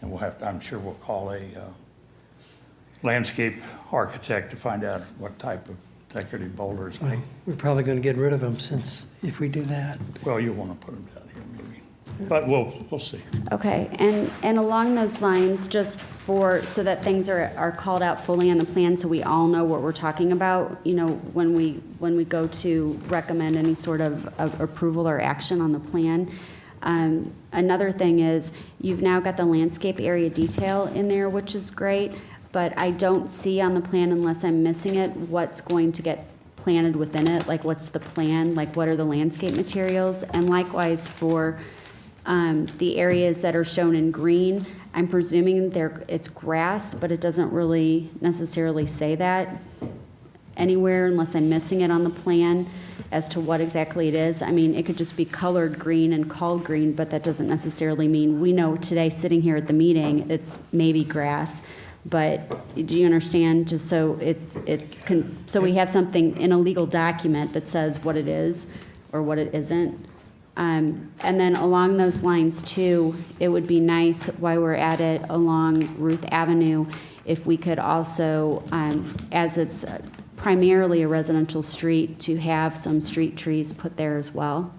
and I'm sure we'll call a landscape architect to find out what type of decorative boulders. We're probably going to get rid of them if we do that. Well, you want to put them down here maybe, but we'll see. Okay, and along those lines, just so that things are called out fully on the plan so we all know what we're talking about, when we go to recommend any sort of approval or action on the plan. Another thing is you've now got the landscape area detail in there, which is great, but I don't see on the plan, unless I'm missing it, what's going to get planted within it, like what's the plan, like what are the landscape materials, and likewise for the areas that are shown in green, I'm presuming it's grass, but it doesn't really necessarily say that anywhere unless I'm missing it on the plan as to what exactly it is. I mean, it could just be colored green and called green, but that doesn't necessarily mean we know today sitting here at the meeting it's maybe grass. But do you understand? Just so so we have something in a legal document that says what it is or what it isn't. And then along those lines too, it would be nice while we're at it along Ruth Avenue, if we could also, as it's primarily a residential street, to have some street trees put there as well.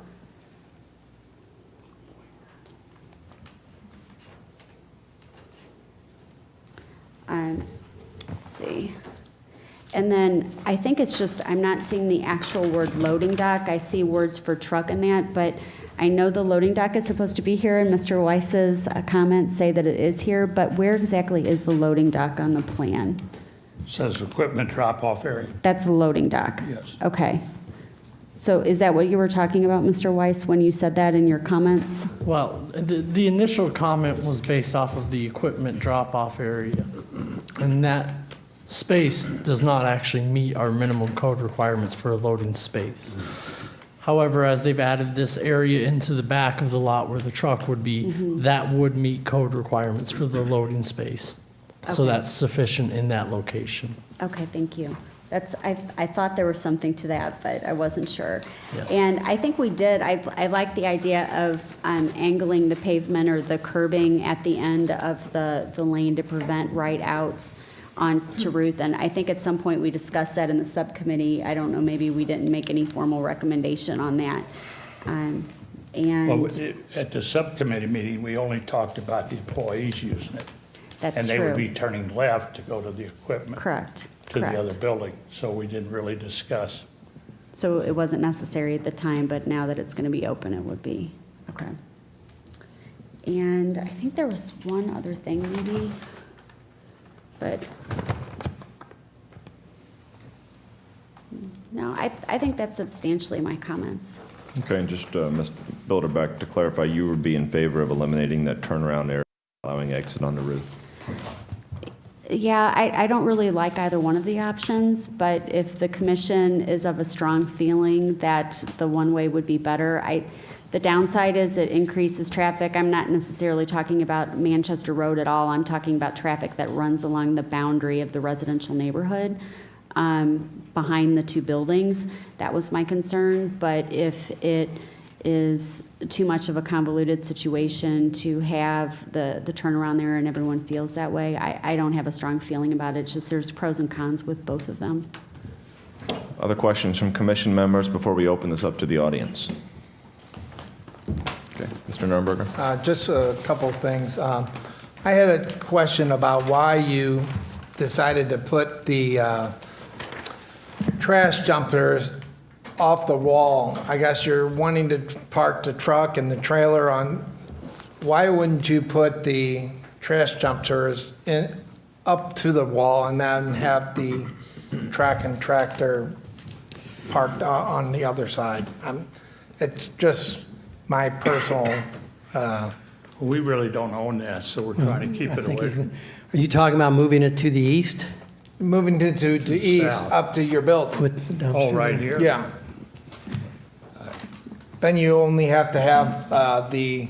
Let's see. And then I think it's just, I'm not seeing the actual word loading dock. I see words for truck and that, but I know the loading dock is supposed to be here, and Mr. Weiss's comments say that it is here, but where exactly is the loading dock on the plan? Says equipment drop-off area. That's the loading dock? Yes. Okay. So is that what you were talking about, Mr. Weiss, when you said that in your comments? Well, the initial comment was based off of the equipment drop-off area, and that space does not actually meet our minimum code requirements for a loading space. However, as they've added this area into the back of the lot where the truck would be, that would meet code requirements for the loading space. So Okay. that's sufficient in that location. Okay, thank you. I thought there was something to that, but I wasn't sure. Yes. And I think we did. I like the idea of angling the pavement or the curbing at the end of the lane to prevent right-outs onto Ruth. And I think at some point we discussed that in the subcommittee. I don't know, maybe we didn't make any formal recommendation on that. Well, at the subcommittee meeting, we only talked about the employees using it. That's And they would true. be turning left to go to the equipment. Correct. To the other Correct. building, so we didn't really discuss. So it wasn't necessary at the time, but now that it's going to be open, it would be. Okay. And I think there was one other thing maybe, but no, I think that's substantially my comments. Okay, and just, Ms. Bilderbeck, to clarify, you would be in favor of eliminating that turnaround area, allowing exit on the roof? Yeah, I don't really like either one of the options, but if the commission is of a strong feeling that the one-way would be better, the downside is it increases traffic. I'm not necessarily talking about Manchester Road at all. I'm talking about traffic that runs along the boundary of the residential neighborhood behind the two buildings. That was my concern, but if it is too much of a convoluted situation to have the turnaround there and everyone feels that way, I don't have a strong feeling about it. It's just there's pros and cons with both of them. Other questions from commission members before we open this up to the audience? Okay, Mr. Nurnberger? Just a couple of things. I had a question about why you decided to put the trash dumpsters off the wall. I guess you're wanting to park the truck and the trailer on. Why wouldn't you put the trash dumpsters up to the wall and then have the track and tractor parked on the other side? It's just my personal. We really don't own that, so we're trying to keep it away from. Are you talking about moving it to the east? Moving to east, south. up to your building. Put the dumpster Oh, right there? here? Yeah. Then you only have to have the,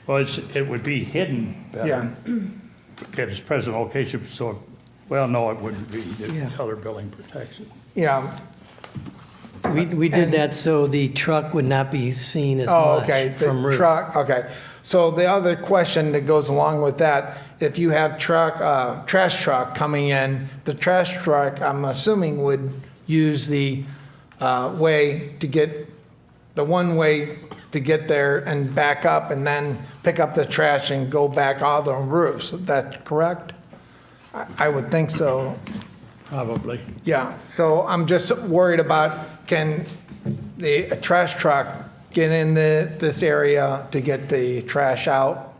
Well, it would be hidden yeah, better at its present location, so, well, no, it wouldn't be. Yeah. The other building protects it. yeah. We did that so the truck would not be seen as Oh, much okay, from the roof. truck, okay. So the other question that goes along with that, if you have trash truck coming in, the trash truck, I'm assuming would use the way to get, the one way to get there and back up and then pick up the trash and go back on the roofs. Is that correct? I would think so. Probably. Yeah, so I'm just worried about, can a trash truck get in this area to get the trash out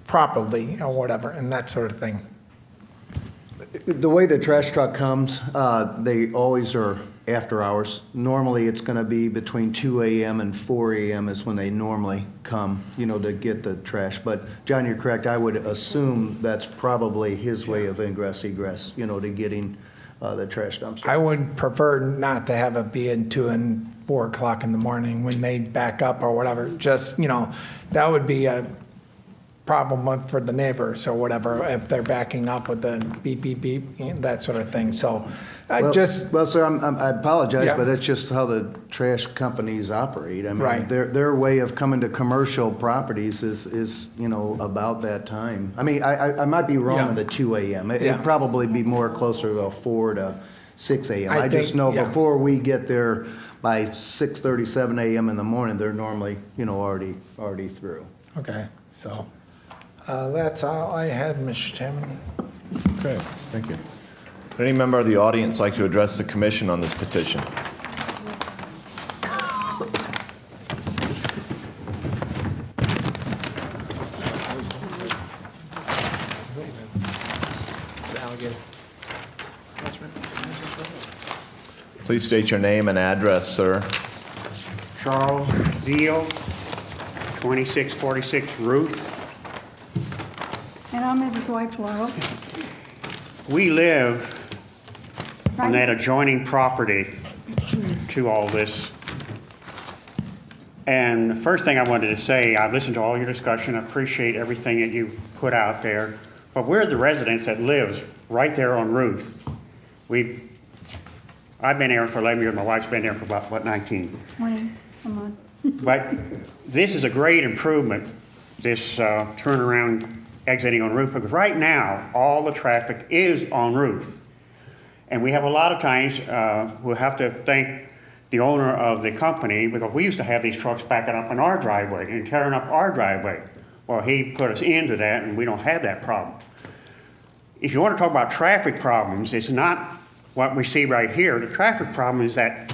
properly or whatever, and that sort of thing? The way the trash truck comes, they always are after hours. Normally, it's going to be between 2 a.m. and 4 a.m. is when they normally come, to get the trash. But, John, you're correct. I would assume that's probably his way of ingress, egress, to getting the trash dumpster. I would prefer not to have it be in 2 and 4 o'clock in the morning when they back up or whatever. Just, that would be a problem for the neighbors or whatever if they're backing up with the beep, beep, beep, that sort of thing. So Well, just, Well, sir, I apologize, Yeah. but it's just how the trash companies operate. I mean, Right. their way of coming to commercial properties is about that time. I mean, I might be wrong Yeah. on the 2 a.m. Yeah. It'd probably be more closer to 4 to 6 a.m. I I just think- know yeah. before we get there by 6:37 a.m. in the morning, they're normally, already through. okay, so that's all I had, Mr. Chairman. Okay, thank you. Would any member of the audience like to address the commission on this petition? Please state your name and address, sir. Charles Zeal, 2646 Ruth. And I'm his wife, Laurel. We live on that Right. adjoining property to all this. And the first thing I wanted to say, I've listened to all your discussion, I appreciate everything that you put out there, but we're the residents that lives right there on Ruth. I've been there for 11 years, my wife's been there for about 19. 20 some odd. But this is a great improvement, this turnaround exiting on Ruth, because right now, all the traffic is on Ruth. And we have a lot of times, we'll have to thank the owner of the company, because we used to have these trucks backing up in our driveway and tearing up our driveway. Well, he put us into that, and we don't have that problem. If you want to talk about traffic problems, it's not what we see right here. The traffic problem is that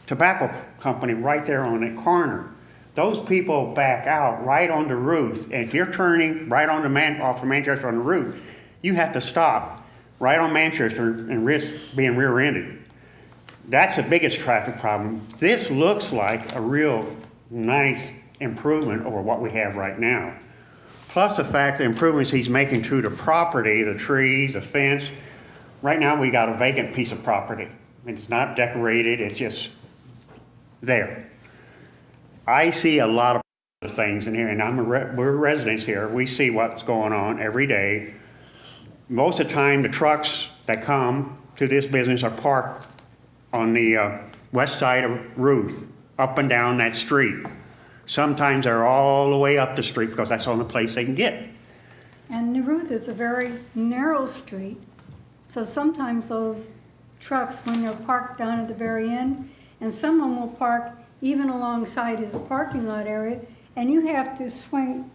tobacco company right there on the corner. Those people back out right onto Ruth. And if you're turning right onto off of Manchester on the Ruth, you have to stop right on Manchester and risk being rear-ended. That's the biggest traffic problem. This looks like a real nice improvement over what we have right now. Plus the fact the improvements he's making to the property, the trees, the fence. Right now we got a vacant piece of property. It's not decorated, it's just there. I see a lot of things in here, and we're residents here. We see what's going on every day. Most of the time, the trucks that come to this business are parked on the west side of Ruth, up and down that street. Sometimes they're all the way up the street because that's the only place they can get. And New Ruth is a very narrow street, so sometimes those trucks when they're parked down at the very end, and some of them will park even alongside his parking lot area, and you have to swing,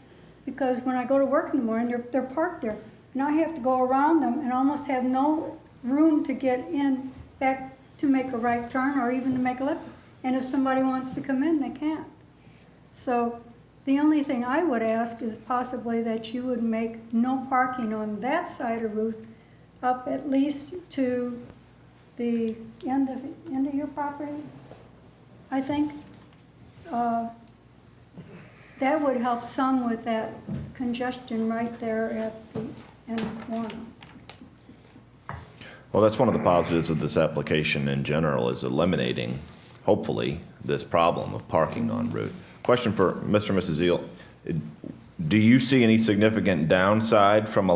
because when I go to work in the morning, they're parked there, and I have to go around them and almost have no room to get in back to make a right turn or even to make a left. And if somebody wants to come in, they can't. So the only thing I would ask is possibly that you would make no parking on that side of Ruth up at least to the end of your property, I think. That would help some with that congestion right there at the end of the corner. Well, that's one of the positives of this application in general, is eliminating, hopefully, this problem of parking en route. Question for Mr. and Mrs. Zeal. Do you see any significant downside from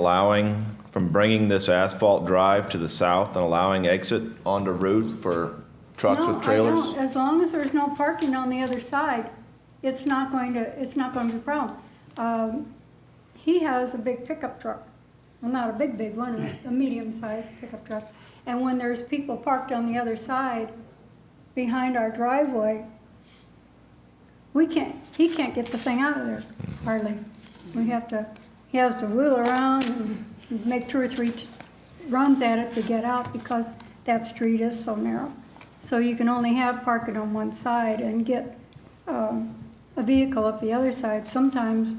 bringing this asphalt drive to the south and allowing exit onto Ruth for trucks with trailers? No, I don't. As long as there's no parking on the other side, it's not going to be a problem. He has a big pickup truck. Well, not a big one, a medium-sized pickup truck. And when there's people parked on the other side behind our driveway, he can't get the thing out of there, hardly. He has to wheel around and make 2 or 3 runs at it to get out because that street is so narrow. So you can only have parking on one side and get a vehicle up the other side. Sometimes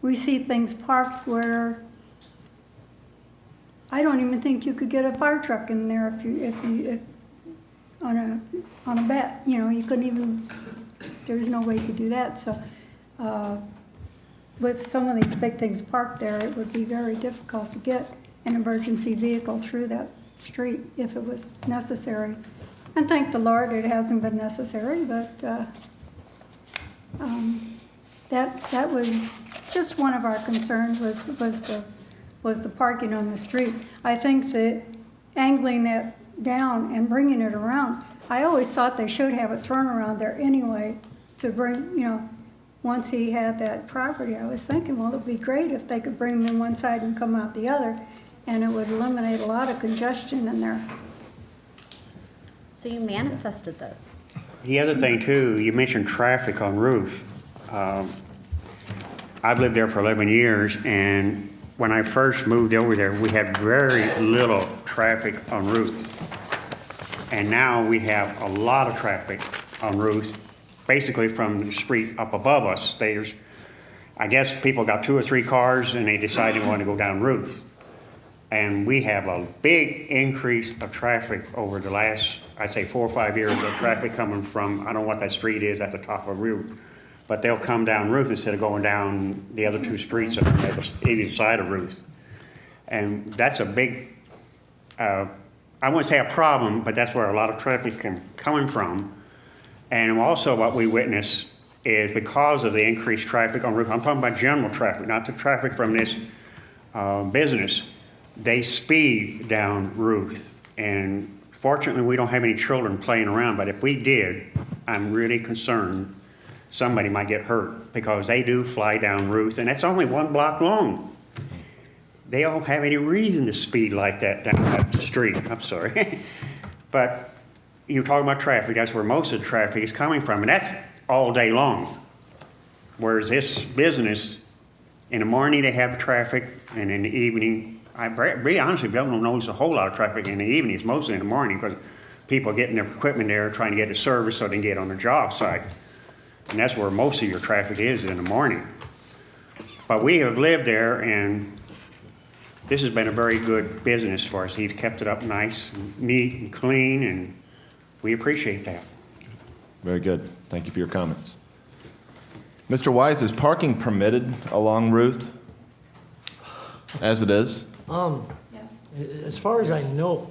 we see things parked where I don't even think you could get a fire truck in there if on a bet. You know, you couldn't even. There's no way you could do that. So with some of these big things parked there, it would be very difficult to get an emergency vehicle through that street if it was necessary. And thank the Lord it hasn't been necessary, but that was just one of our concerns was the parking on the street. I think that angling that down and bringing it around, I always thought they should have a turnaround there anyway to bring, once he had that property, I was thinking, well, it'd be great if they could bring them in one side and come out the other, and it would eliminate a lot of congestion in there. So you manifested this. The other thing too, you mentioned traffic on Ruth. I've lived there for 11 years, and when I first moved over there, we had very little traffic on Ruth. And now we have a lot of traffic on Ruth, basically from the street up above us. I guess people got 2 or 3 cars and they decided they wanted to go down Ruth. And we have a big increase of traffic over the last, I'd say 4 or 5 years of traffic coming from, I don't know what that street is at the top of Ruth, but they'll come down Ruth instead of going down the other 2 streets that are on either side of Ruth. And that's a big, I wouldn't say a problem, but that's where a lot of traffic is coming from. And also what we witness is because of the increased traffic on Ruth, I'm talking about general traffic, not the traffic from this business, they speed down Ruth. And fortunately, we don't have any children playing around, but if we did, I'm really concerned somebody might get hurt because they do fly down Ruth, and that's only 1 block long. They don't have any reason to speed like that down that street. I'm sorry. But you're talking about traffic, that's where most of the traffic is coming from, and that's all day long. Whereas this business, in the morning they have traffic, and in the evening, I be honest with you, don't notice a whole lot of traffic in the evening. It's mostly in the morning because people are getting their equipment there, trying to get it serviced so they can get on the job site. And that's where most of your traffic is in the morning. But we have lived there, and this has been a very good business for us. He's kept it up nice, and neat, and clean, and we appreciate that. Very good. Thank you for your comments. Mr. Wise, is parking permitted along Ruth as it is? Yes. As far as I know,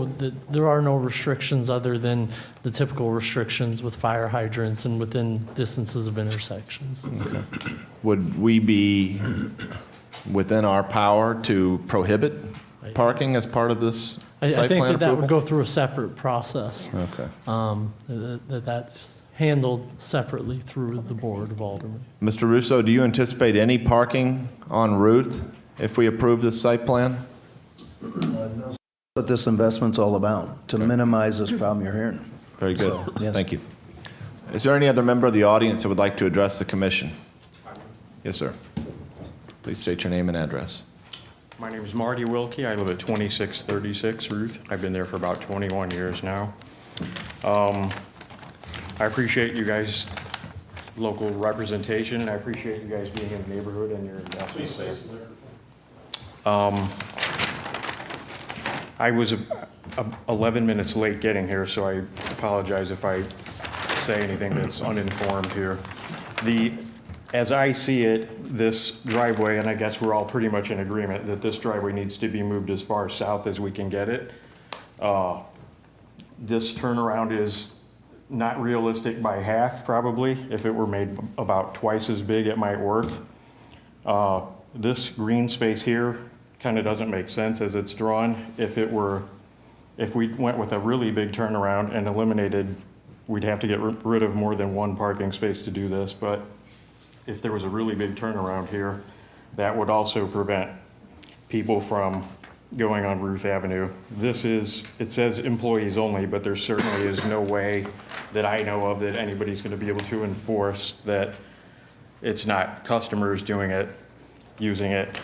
that there are no restrictions other than the typical restrictions with fire hydrants and within distances of intersections. Okay. Would we be within our power to prohibit parking as part of this I site think plan that approval? would go through a separate process. Okay. That's handled separately through the Board of Aldermen. Mr. Russo, do you anticipate any parking on Ruth if we approve this site plan? What this investment's all about, to minimize this problem you're hearing. Very good. So, yes. Thank you. Is there any other member of the audience that would like to address the commission? Yes, sir. Please state your name and address. My name is Marty Wilkie. I live at 2636 Ruth. I've been there for about 21 years now. I appreciate you guys' local representation. I appreciate you guys being in the neighborhood and your investments there. I was 11 minutes late getting here, so I apologize if I say anything that's uninformed here. As I see it, this driveway, and I guess we're all pretty much in agreement that this driveway needs to be moved as far south as we can get it. This turnaround is not realistic by half, probably. If it were made about twice as big, it might work. This green space here kind of doesn't make sense as it's drawn. If we went with a really big turnaround and eliminated, we'd have to get rid of more than one parking space to do this, but if there was a really big turnaround here, that would also prevent people from going on Ruth Avenue. It says employees only, but there certainly is no way that I know of that anybody's going to be able to enforce that it's not customers doing it, using it.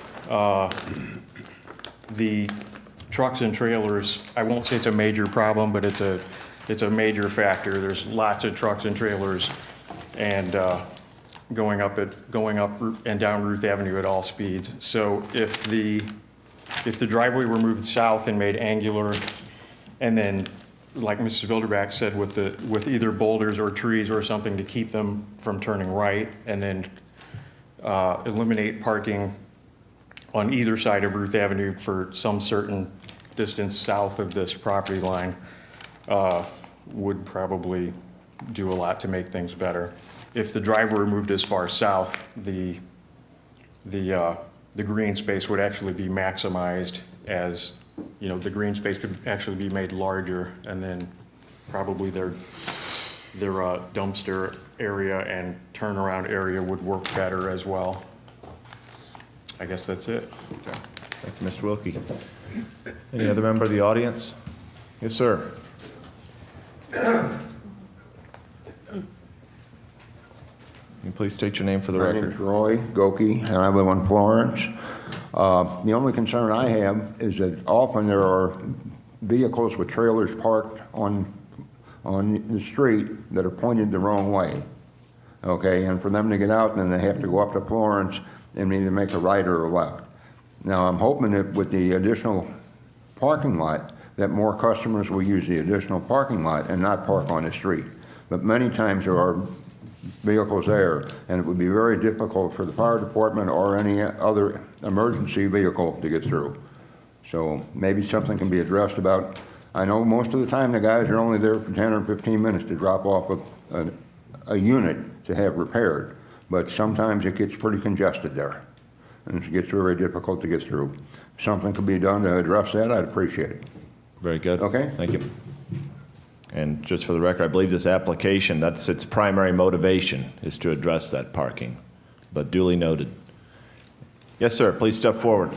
The trucks and trailers, I won't say it's a major problem, but it's a major factor. There's lots of trucks and trailers and going up and down Ruth Avenue at all speeds. So if the driveway were moved south and made angular, and then, like Mrs. Bilderback said, with either boulders or trees or something to keep them from turning right, and then eliminate parking on either side of Ruth Avenue for some certain distance south of this property line, would probably do a lot to make things better. If the driveway were moved as far south, the green space would actually be maximized as, the green space could actually be made larger, and then probably their dumpster area and turnaround area would work better as well. I guess that's it. Okay. Thank you, Mr. Wilkie. Any other member of the audience? Yes, sir. Can you please state your name for the My record? name's Roy Goki, and I live on Florence. The only concern I have is that often there are vehicles with trailers parked on the street that are pointed the wrong way. Okay, and for them to get out, then they have to go up to Florence and either make a right or a left. Now, I'm hoping that with the additional parking lot, that more customers will use the additional parking lot and not park on the street. But many times there are vehicles there, and it would be very difficult for the fire department or any other emergency vehicle to get through. So maybe something can be addressed about, I know most of the time the guys are only there for 10 or 15 minutes to drop off a unit to have repaired, but sometimes it gets pretty congested there, and it gets very difficult to get through. If something could be done to address that, I'd appreciate it. Very good. Okay. Thank you. And just for the record, I believe this application, that's its primary motivation, is to address that parking, but duly noted. Yes, sir, please step forward.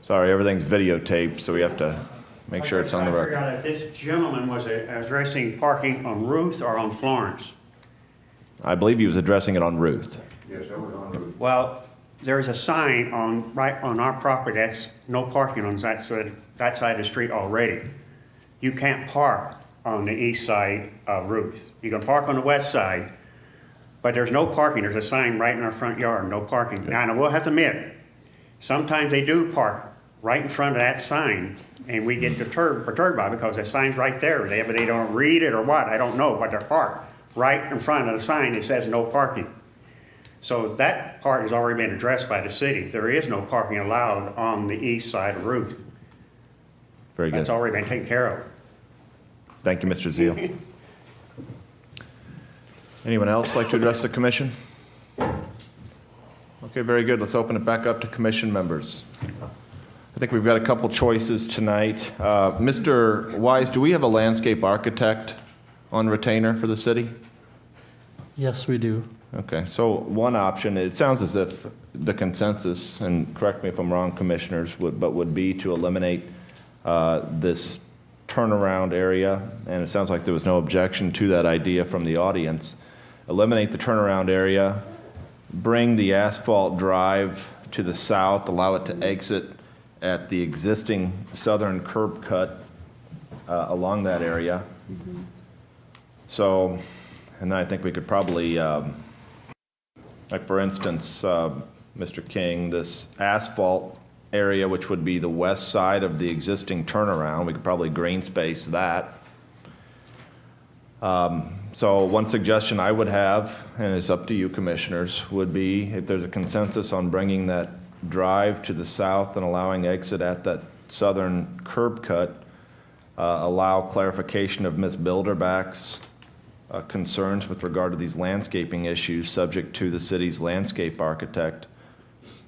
Sorry, everything's videotaped, so we have to make sure it's on the record. I figured out if this gentleman was addressing parking on Ruth or on Florence. I believe he was addressing it on Ruth. Yes, that was on the... Well, there's a sign right on our property that's no parking on that side of the street already. You can't park on the east side of Ruth. You can park on the west side, but there's no parking. There's a sign right in our front yard, no parking. Now, I will have to admit, sometimes they do park right in front of that sign, and we get perturbed by it because the sign's right there. They don't read it or what, I don't know, but they're parked right in front of the sign that says no parking. So that part has already been addressed by the city. There is no parking allowed on the east side of Ruth. Very good. That's already been taken care of. Thank you, Mr. Zeal. Anyone else like to address the commission? Okay, very good. Let's open it back up to commission members. I think we've got a couple choices tonight. Mr. Wise, do we have a landscape architect on retainer for the city? Yes, we do. Okay, so one option, it sounds as if the consensus, and correct me if I'm wrong, commissioners, would be to eliminate this turnaround area, and it sounds like there was no objection to that idea from the audience. Eliminate the turnaround area, bring the asphalt drive to the south, allow it to exit at the existing southern curb cut along that area. So, and then I think we could probably, like for instance, Mr. King, this asphalt area, which would be the west side of the existing turnaround, we could probably green space that. So one suggestion I would have, and it's up to you commissioners, would be if there's a consensus on bringing that drive to the south and allowing exit at that southern curb cut, allow clarification of Ms. Bilderback's concerns with regard to these landscaping issues subject to the city's landscape architect,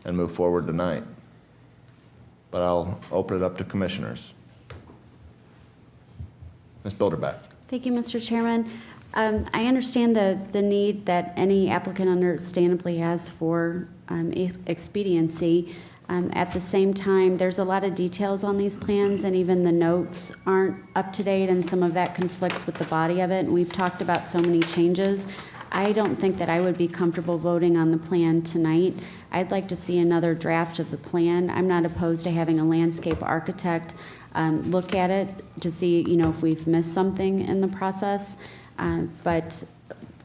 and move forward tonight. But I'll open it up to commissioners. Ms. Bilderback. Thank you, Mr. Chairman. I understand the need that any applicant understandably has for expediency. At the same time, there's a lot of details on these plans, and even the notes aren't up to date, and some of that conflicts with the body of it. And we've talked about so many changes. I don't think that I would be comfortable voting on the plan tonight. I'd like to see another draft of the plan. I'm not opposed to having a landscape architect look at it to see, if we've missed something in the process. But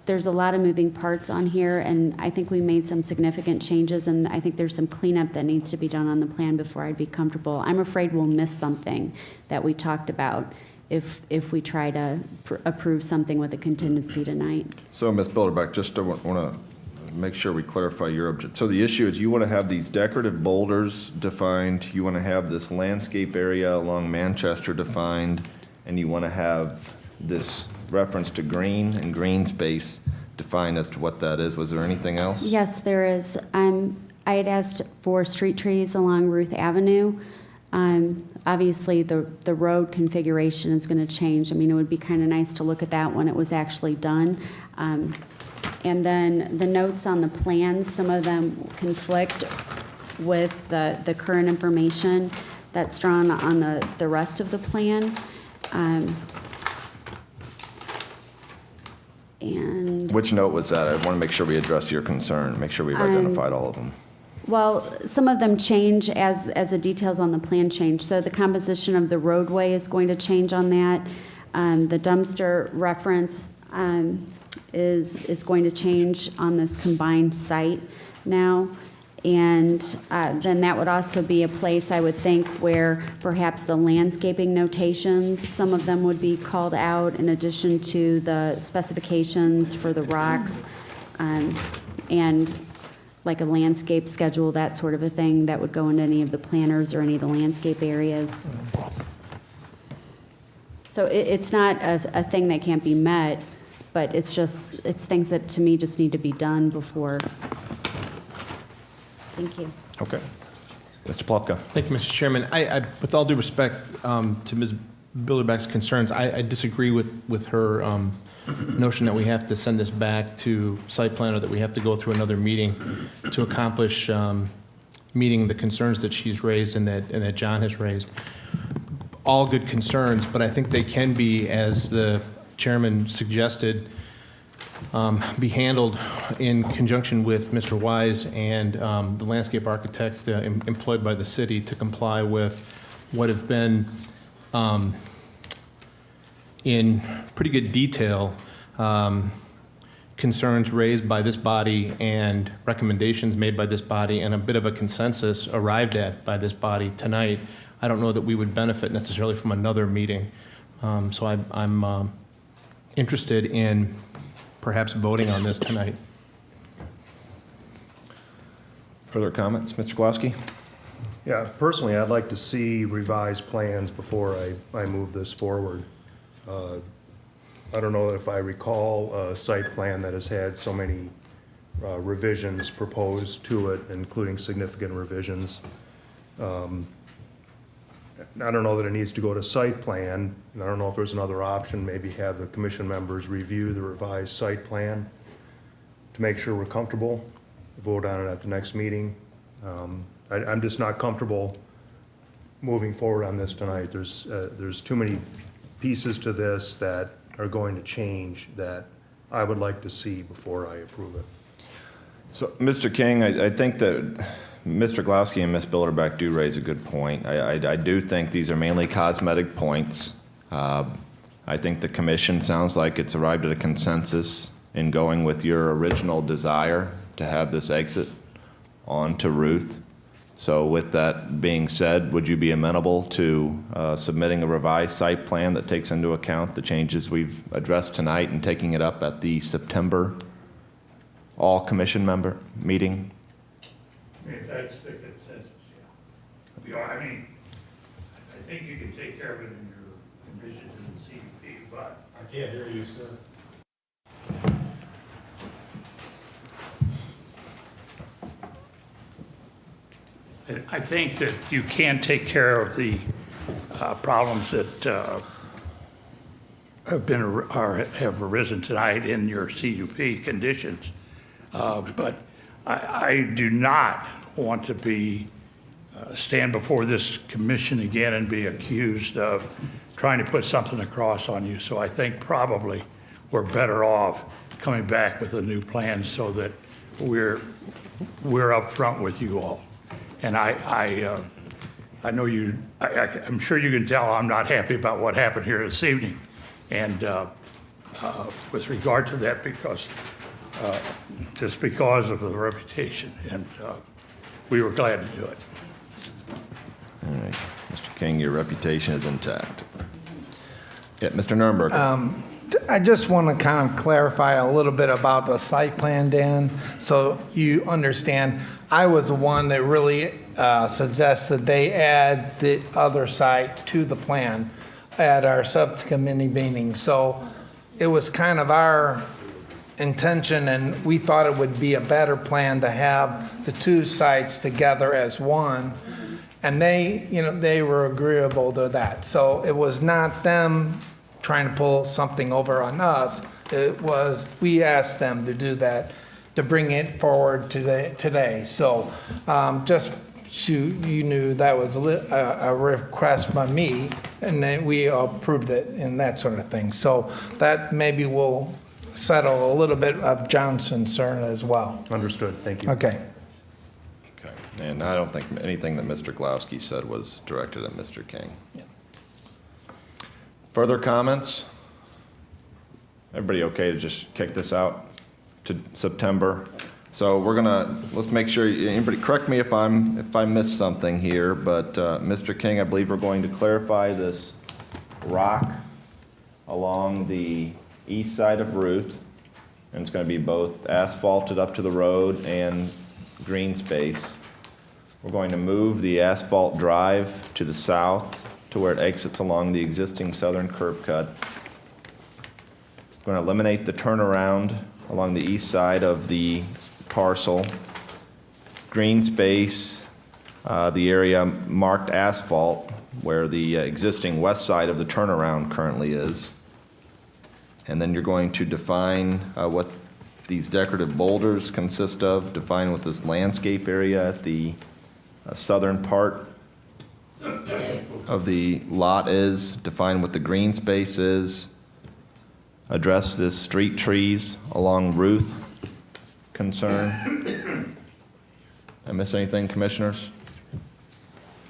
there's a lot of moving parts on here, and I think we made some significant changes, and I think there's some cleanup that needs to be done on the plan before I'd be comfortable. I'm afraid we'll miss something that we talked about if we try to approve something with a contingency tonight. So, Ms. Bilderback, just want to make sure we clarify your object. So the issue is you want to have these decorative boulders defined, you want to have this landscape area along Manchester defined, and you want to have this reference to green and green space defined as to what that is. Was there anything else? Yes, there is. I had asked for street trees along Ruth Avenue. Obviously, the road configuration is going to change. I mean, it would be kind of nice to look at that when it was actually done. And then the notes on the plan, some of them conflict with the current information that's drawn on the rest of the plan. And Which note was that? I want to make sure we address your concern, make sure we've identified all of them. well, some of them change as the details on the plan change. So the composition of the roadway is going to change on that. The dumpster reference is going to change on this combined site now. And then that would also be a place, I would think, where perhaps the landscaping notations, some of them would be called out in addition to the specifications for the rocks, and like a landscape schedule, that sort of a thing that would go into any of the planners or any of the landscape areas. So it's not a thing that can't be met, but it's things that to me just need to be done before. Thank you. Okay. Mr. Plofka. Thank you, Mr. Chairman. I with all due respect to Ms. Bilderback's concerns, I disagree with her notion that we have to send this back to site plan or that we have to go through another meeting to accomplish meeting the concerns that she's raised and that John has raised. All good concerns, but I think they can be, as the chairman suggested, be handled in conjunction with Mr. Wise and the landscape architect employed by the city to comply with what have been, in pretty good detail, concerns raised by this body and recommendations made by this body and a bit of a consensus arrived at by this body tonight. I don't know that we would benefit necessarily from another meeting. So I'm interested in perhaps voting on this tonight. Further comments? Mr. Glowski? Yeah, personally, I'd like to see revised plans before I move this forward. I don't know if I recall a site plan that has had so many revisions proposed to it, including significant revisions. I don't know that it needs to go to site plan, and I don't know if there's another option, maybe have the commission members review the revised site plan to make sure we're comfortable, vote on it at the next meeting. I'm just not comfortable moving forward on this tonight. There's too many pieces to this that are going to change that I would like to see before I approve it. So, Mr. King, I think that Mr. Glowski and Ms. Bilderbeck do raise a good point. I do think these are mainly cosmetic points. I think the commission sounds like it's arrived at a consensus in going with your original desire to have this exit onto Ruth. So with that being said, would you be amenable to submitting a revised site plan that takes into account the changes we've addressed tonight and taking it up at the September all-commission member meeting? If that's the consensus, yeah. I mean, I think you can take care of it in your conditions in the CUP, but. I can't hear you, sir. I think that you can take care of the problems that have arisen tonight in your CUP conditions. But I do not want to stand before this commission again and be accused of trying to put something across on you. So I think probably we're better off coming back with a new plan so that we're up front with you all. And I know I'm sure you can tell I'm not happy about what happened here this evening. And with regard to that, just because of the reputation, and we were glad to do it. All right, Mr. King, your reputation is intact. Yeah, Mr. Nurnberg. I just want to kind of clarify a little bit about the site plan, Dan, so you understand. I was the one that really suggested they add the other site to the plan at our subcommittee meeting. So it was kind of our intention, and we thought it would be a better plan to have the two sites together as one. And they were agreeable to that. So it was not them trying to pull something over on us. It was, we asked them to do that, to bring it forward today. So just so you knew that was a request by me, and then we approved it and that sort of thing. So that maybe will settle a little bit of John's concern as well. Understood. Thank you. Okay. Okay, and I don't think anything that Mr. Glowski said was directed at Mr. King. Further comments? Everybody okay to just kick this out to September? So let's make sure, anybody correct me if I missed something here, but Mr. King, I believe we're going to clarify this rock along the east side of Ruth, and it's going to be both asphalted up to the road and green space. We're going to move the asphalt drive to the south to where it exits along the existing southern curb cut. We're going to eliminate the turnaround along the east side of the parcel. Green space, the area marked asphalt where the existing west side of the turnaround currently is. And then you're going to define what these decorative boulders consist of, define what this landscape area at the southern part of the lot is, define what the green space is, address this street trees along Ruth concern. I miss anything, commissioners?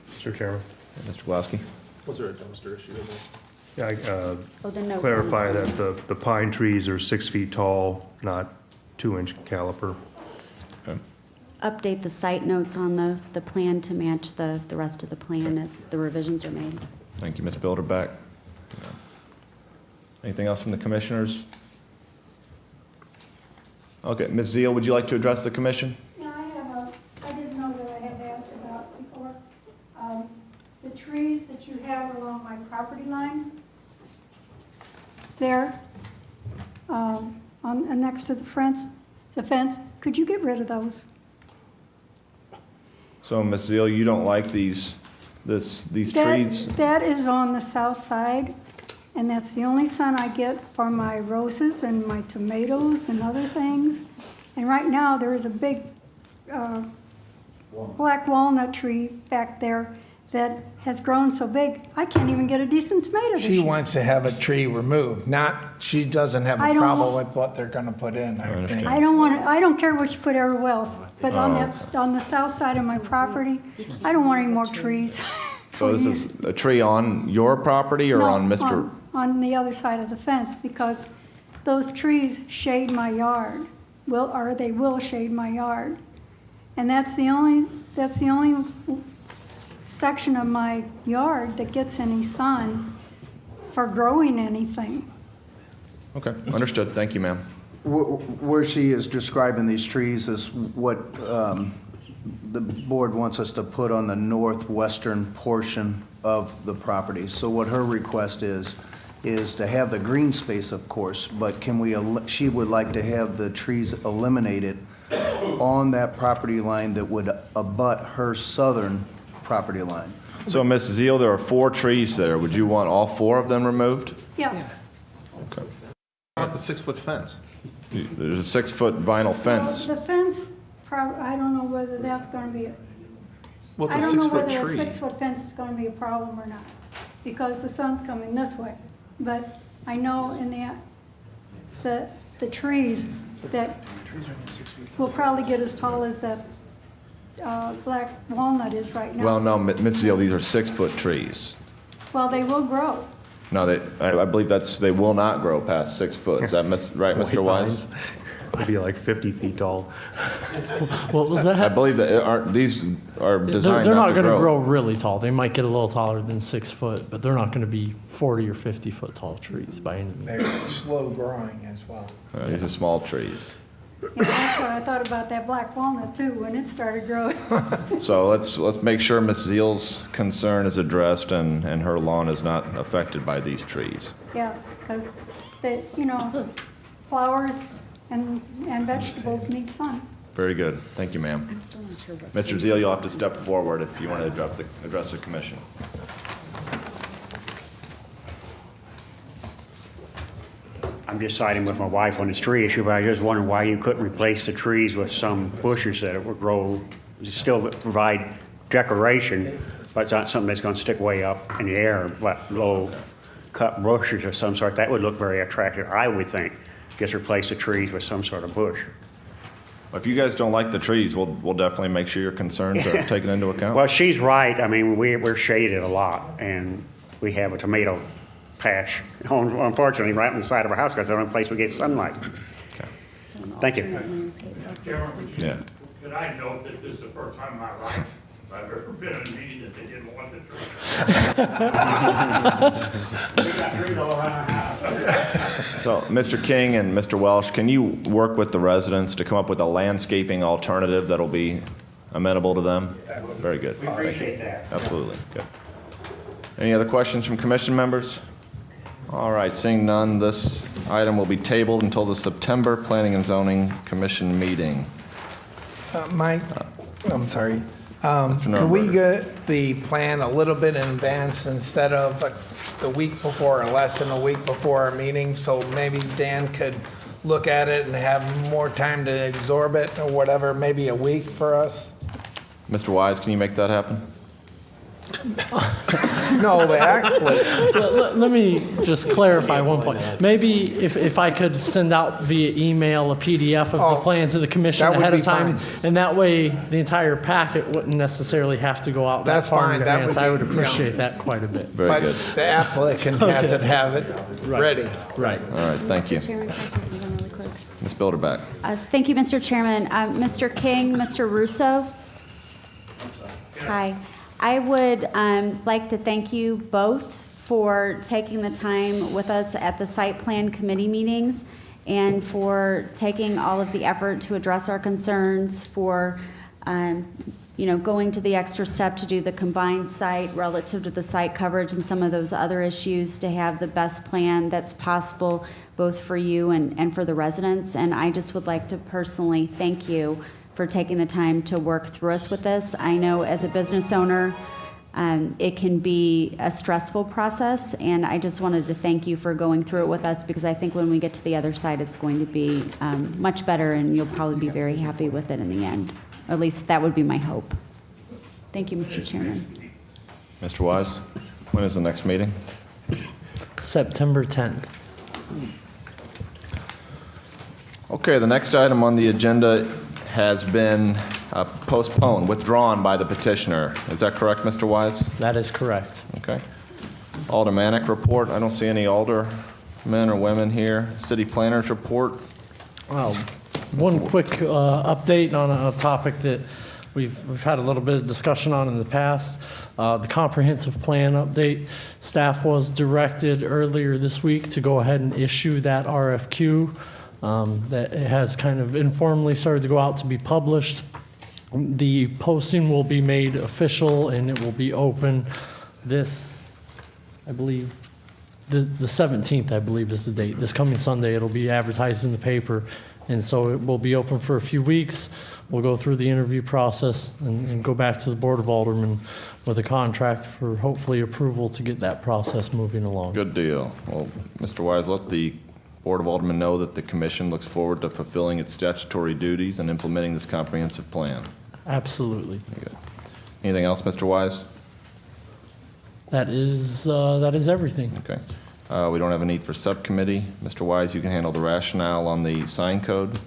Mr. Chairman. Mr. Glowski? Was there a dumpster issue in there? Yeah, The notes clarify on the that the pine trees are 6 feet tall, not 2-inch caliper. Okay. Update the site notes on the plan to match the rest of the plan as the revisions are made. Thank you, Ms. Bilderbeck. Anything else from the commissioners? Okay, Ms. Zeal, would you like to address the commission? Yeah, I didn't know that I had asked about before. The trees that you have along my property line, there, next to the fence, could you get rid of those? So, Ms. Zeal, you don't like these trees? That is on the south side, and that's the only sun I get for my roses and my tomatoes and other things. And right now, there is a big black walnut tree back there that has grown so big, I can't even get a decent tomato this She year. wants to have a tree removed, not, she doesn't have I a don't problem want- with what they're gonna put in, I think. I don't care what you put everywhere else, but on the south side of my property, I don't want any more trees. So this is a tree on your property or No, on Mr.? On the other side of the fence, because those trees shade my yard, they will shade my yard. And that's the only section of my yard that gets any sun for growing anything. Okay, understood. Thank you, ma'am. Where she is describing these trees is what the board wants us to put on the northwestern portion of the property. So what her request is to have the green space, of course, but she would like to have the trees eliminated on that property line that would abut her southern property line. So, Ms. Zeal, there are 4 trees there. Would you want all 4 of them removed? Yeah, Okay. How about the 6-foot fence? There's a 6-foot vinyl fence. the fence, I don't know whether that's gonna be, Well, I it's a don't know 6-foot whether a tree. 6-foot fence is gonna be a problem or not, because the sun's coming this way. But I know in the trees that will probably get as tall as that black walnut is right now. Well, no, Ms. Zeal, these are 6-foot trees. Well, they will grow. No, I believe they will not grow past 6 foot. Is that right, Mr. Wise? It'd be like 50 feet tall. What was I that? believe that these are designed They're not not to going to grow. grow really tall. They might get a little taller than 6 foot, but they're not going to be 40 or 50 foot tall trees by any means. They're slow growing as well. These are small trees. Yeah, that's what I thought about that black walnut too, when it started growing. So let's make sure Ms. Zeal's concern is addressed and her lawn is not affected by these trees. Yeah, because flowers and vegetables need sun. Very good. Thank you, ma'am. I'm still not sure what. Mr. Zeal, you'll have to step forward if you want to address the commission. I'm just siding with my wife on this tree issue, but I just wondering why you couldn't replace the trees with some bushes that would grow, still provide decoration, but it's not something that's going to stick way up in the air, but low cut bushes of some sort. That would look very attractive, I would think. Just replace the trees with some sort of bush. If you guys don't like the trees, we'll definitely make sure your concerns are taken into account. Well, she's right. I mean, we're shaded a lot, and we have a tomato patch, unfortunately, right on the side of our house, because it's the only place we get sunlight. Thank you. Yeah. Could I note that this is the first time in my life I've ever been in a meeting that they didn't want the tree? We got trees all around our house. So, Mr. King and Mr. Welsh, can you work with the residents to come up with a landscaping alternative that'll be amenable to them? Very good. We appreciate that. Absolutely. Good. Any other questions from commission members? All right, seeing none, this item will be tabled until the September Planning and Zoning Commission meeting. Mike, I'm sorry. Mr. Could we Nuremberger. get the plan a little bit in advance instead of like the week before or less than a week before our meeting? So maybe Dan could look at it and have more time to absorb it or whatever, maybe a week for us? Mr. Wise, can you make that happen? No, Let me just clarify one point. Maybe if I could send out via email a PDF of the plan to the commission that would ahead of be time, fine. and that way the entire packet wouldn't necessarily have to go out that That's far in fine. That advance. would I would be- appreciate that quite a bit. Very But good. the applicant has to have it ready. Right. All right, thank you. Mr. Chairman, can I say something really quick? Ms. Bilderback. Thank you, Mr. Chairman. Mr. King, Mr. Russo? Hi. I would like to thank you both for taking the time with us at the site plan committee meetings and for taking all of the effort to address our concerns, for going to the extra step to do the combined site relative to the site coverage and some of those other issues to have the best plan that's possible both for you and for the residents. And I just would like to personally thank you for taking the time to work through us with this. I know as a business owner, it can be a stressful process, and I just wanted to thank you for going through it with us, because I think when we get to the other side, it's going to be much better, and you'll probably be very happy with it in the end. At least that would be my hope. Thank you, Mr. Chairman. Mr. Wise, when is the next meeting? September 10th. Okay, the next item on the agenda has been postponed, withdrawn by the petitioner. Is that correct, Mr. Wise? That is correct. Okay. Aldermanic report, I don't see any aldermen or women here. City planners report. One quick update on a topic that we've had a little bit of discussion on in the past. The comprehensive plan update. Staff was directed earlier this week to go ahead and issue that RFQ. That it has kind of informally started to go out to be published. The posting will be made official and it will be open this, I believe, the 17th, I believe is the date. This coming Sunday, it'll be advertised in the paper. And so it will be open for a few weeks. We'll go through the interview process and go back to the Board of Aldermen with a contract for hopefully approval to get that process moving along. Good deal. Well, Mr. Wise, let the Board of Aldermen know that the commission looks forward to fulfilling its statutory duties and implementing this comprehensive plan. Absolutely. Good. Anything else, Mr. Wise? That is everything. Okay. We don't have a need for subcommittee. Mr. Wise, you can handle the rationale on the sign code.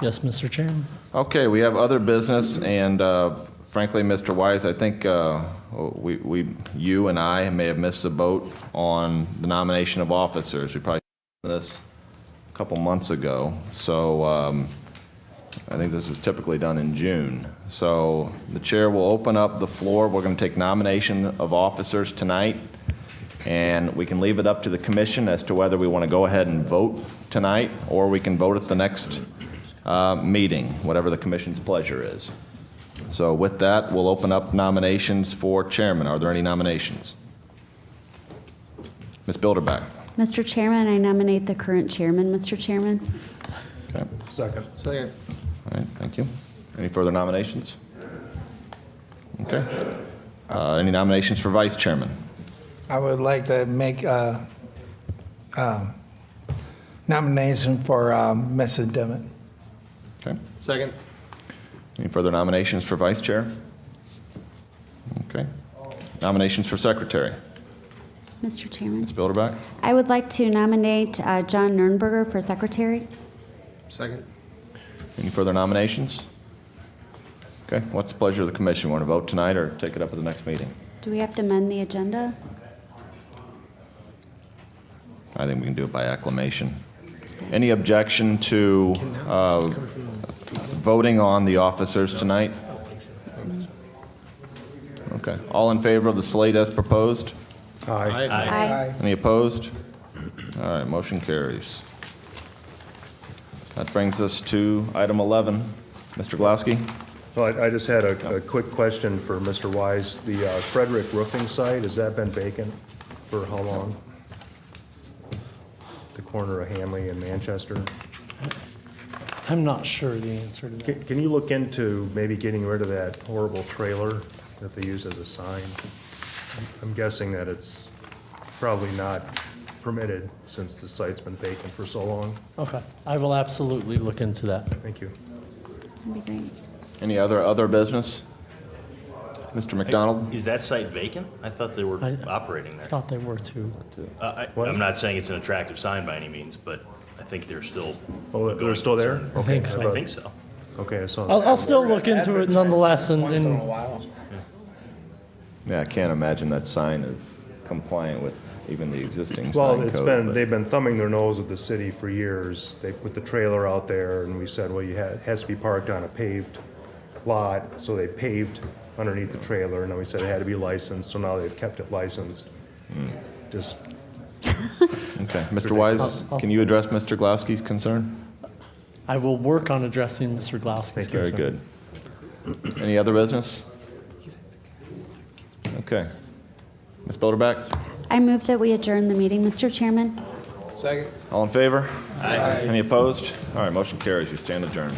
Yes, Mr. Chairman. Okay, we have other business, and frankly, Mr. Wise, I think you and I may have missed the boat on the nomination of officers. We probably did this a couple months ago, so I think this is typically done in June. So the chair will open up the floor. We're going to take nomination of officers tonight, and we can leave it up to the commission as to whether we want to go ahead and vote tonight, or we can vote at the next meeting, whatever the commission's pleasure is. So with that, we'll open up nominations for chairman. Are there any nominations? Ms. Bilderback. Mr. Chairman, I nominate the current chairman, Mr. Chairman. Okay. Second. Second. All right, thank you. Any further nominations? Okay. Any nominations for vice chairman? I would like to make a nomination for Mrs. Dimmitt. Okay. Second. Any further nominations for vice chair? Okay. Nominations for secretary? Mr. Chairman. Ms. Bilderback? I would like to nominate John Nurnberger for secretary. Second. Any further nominations? Okay, what's the pleasure of the commission? Want to vote tonight or take it up at the next meeting? Do we have to amend the agenda? I think we can do it by acclamation. Any objection to voting on the officers tonight? Okay, all in favor of the slate as proposed? Aye. Aye. Any opposed? All right, motion carries. That brings us to item 11. Mr. Glowski? Well, I just had a quick question for Mr. Wise. The Frederick Roofing site, has that been vacant for how long? The corner of Hanley and Manchester? I'm not sure the answer to that. Can you look into maybe getting rid of that horrible trailer that they use as a sign? I'm guessing that it's probably not permitted since the site's been vacant for so long. Okay, I will absolutely look into that. Thank you. That'd be great. Any other business? Mr. McDonald? Is that site vacant? I thought they were operating I there. thought they were too. I'm not saying it's an attractive sign by any means, but I think they're still. Oh, they're still there? I think so. I think so. Okay, I saw I'll still look into it nonetheless and Yeah, I can't imagine that sign is compliant with even the existing Well, sign it's code. been, but- they've been thumbing their nose at the city for years. They put the trailer out there, and we said, well, it has to be parked on a paved lot, so they paved underneath the trailer, and then we said it had to be licensed, so now they've kept it licensed. Just, Okay, Mr. Wise, can you address Mr. Glowski's concern? I will work on addressing Mr. Glowski's Very concern. good. Any other business? Okay. Ms. Bilderback? I move that we adjourn the meeting, Mr. Chairman. Second. All in favor? Aye. Any opposed? All right, motion carries. We stand adjourned.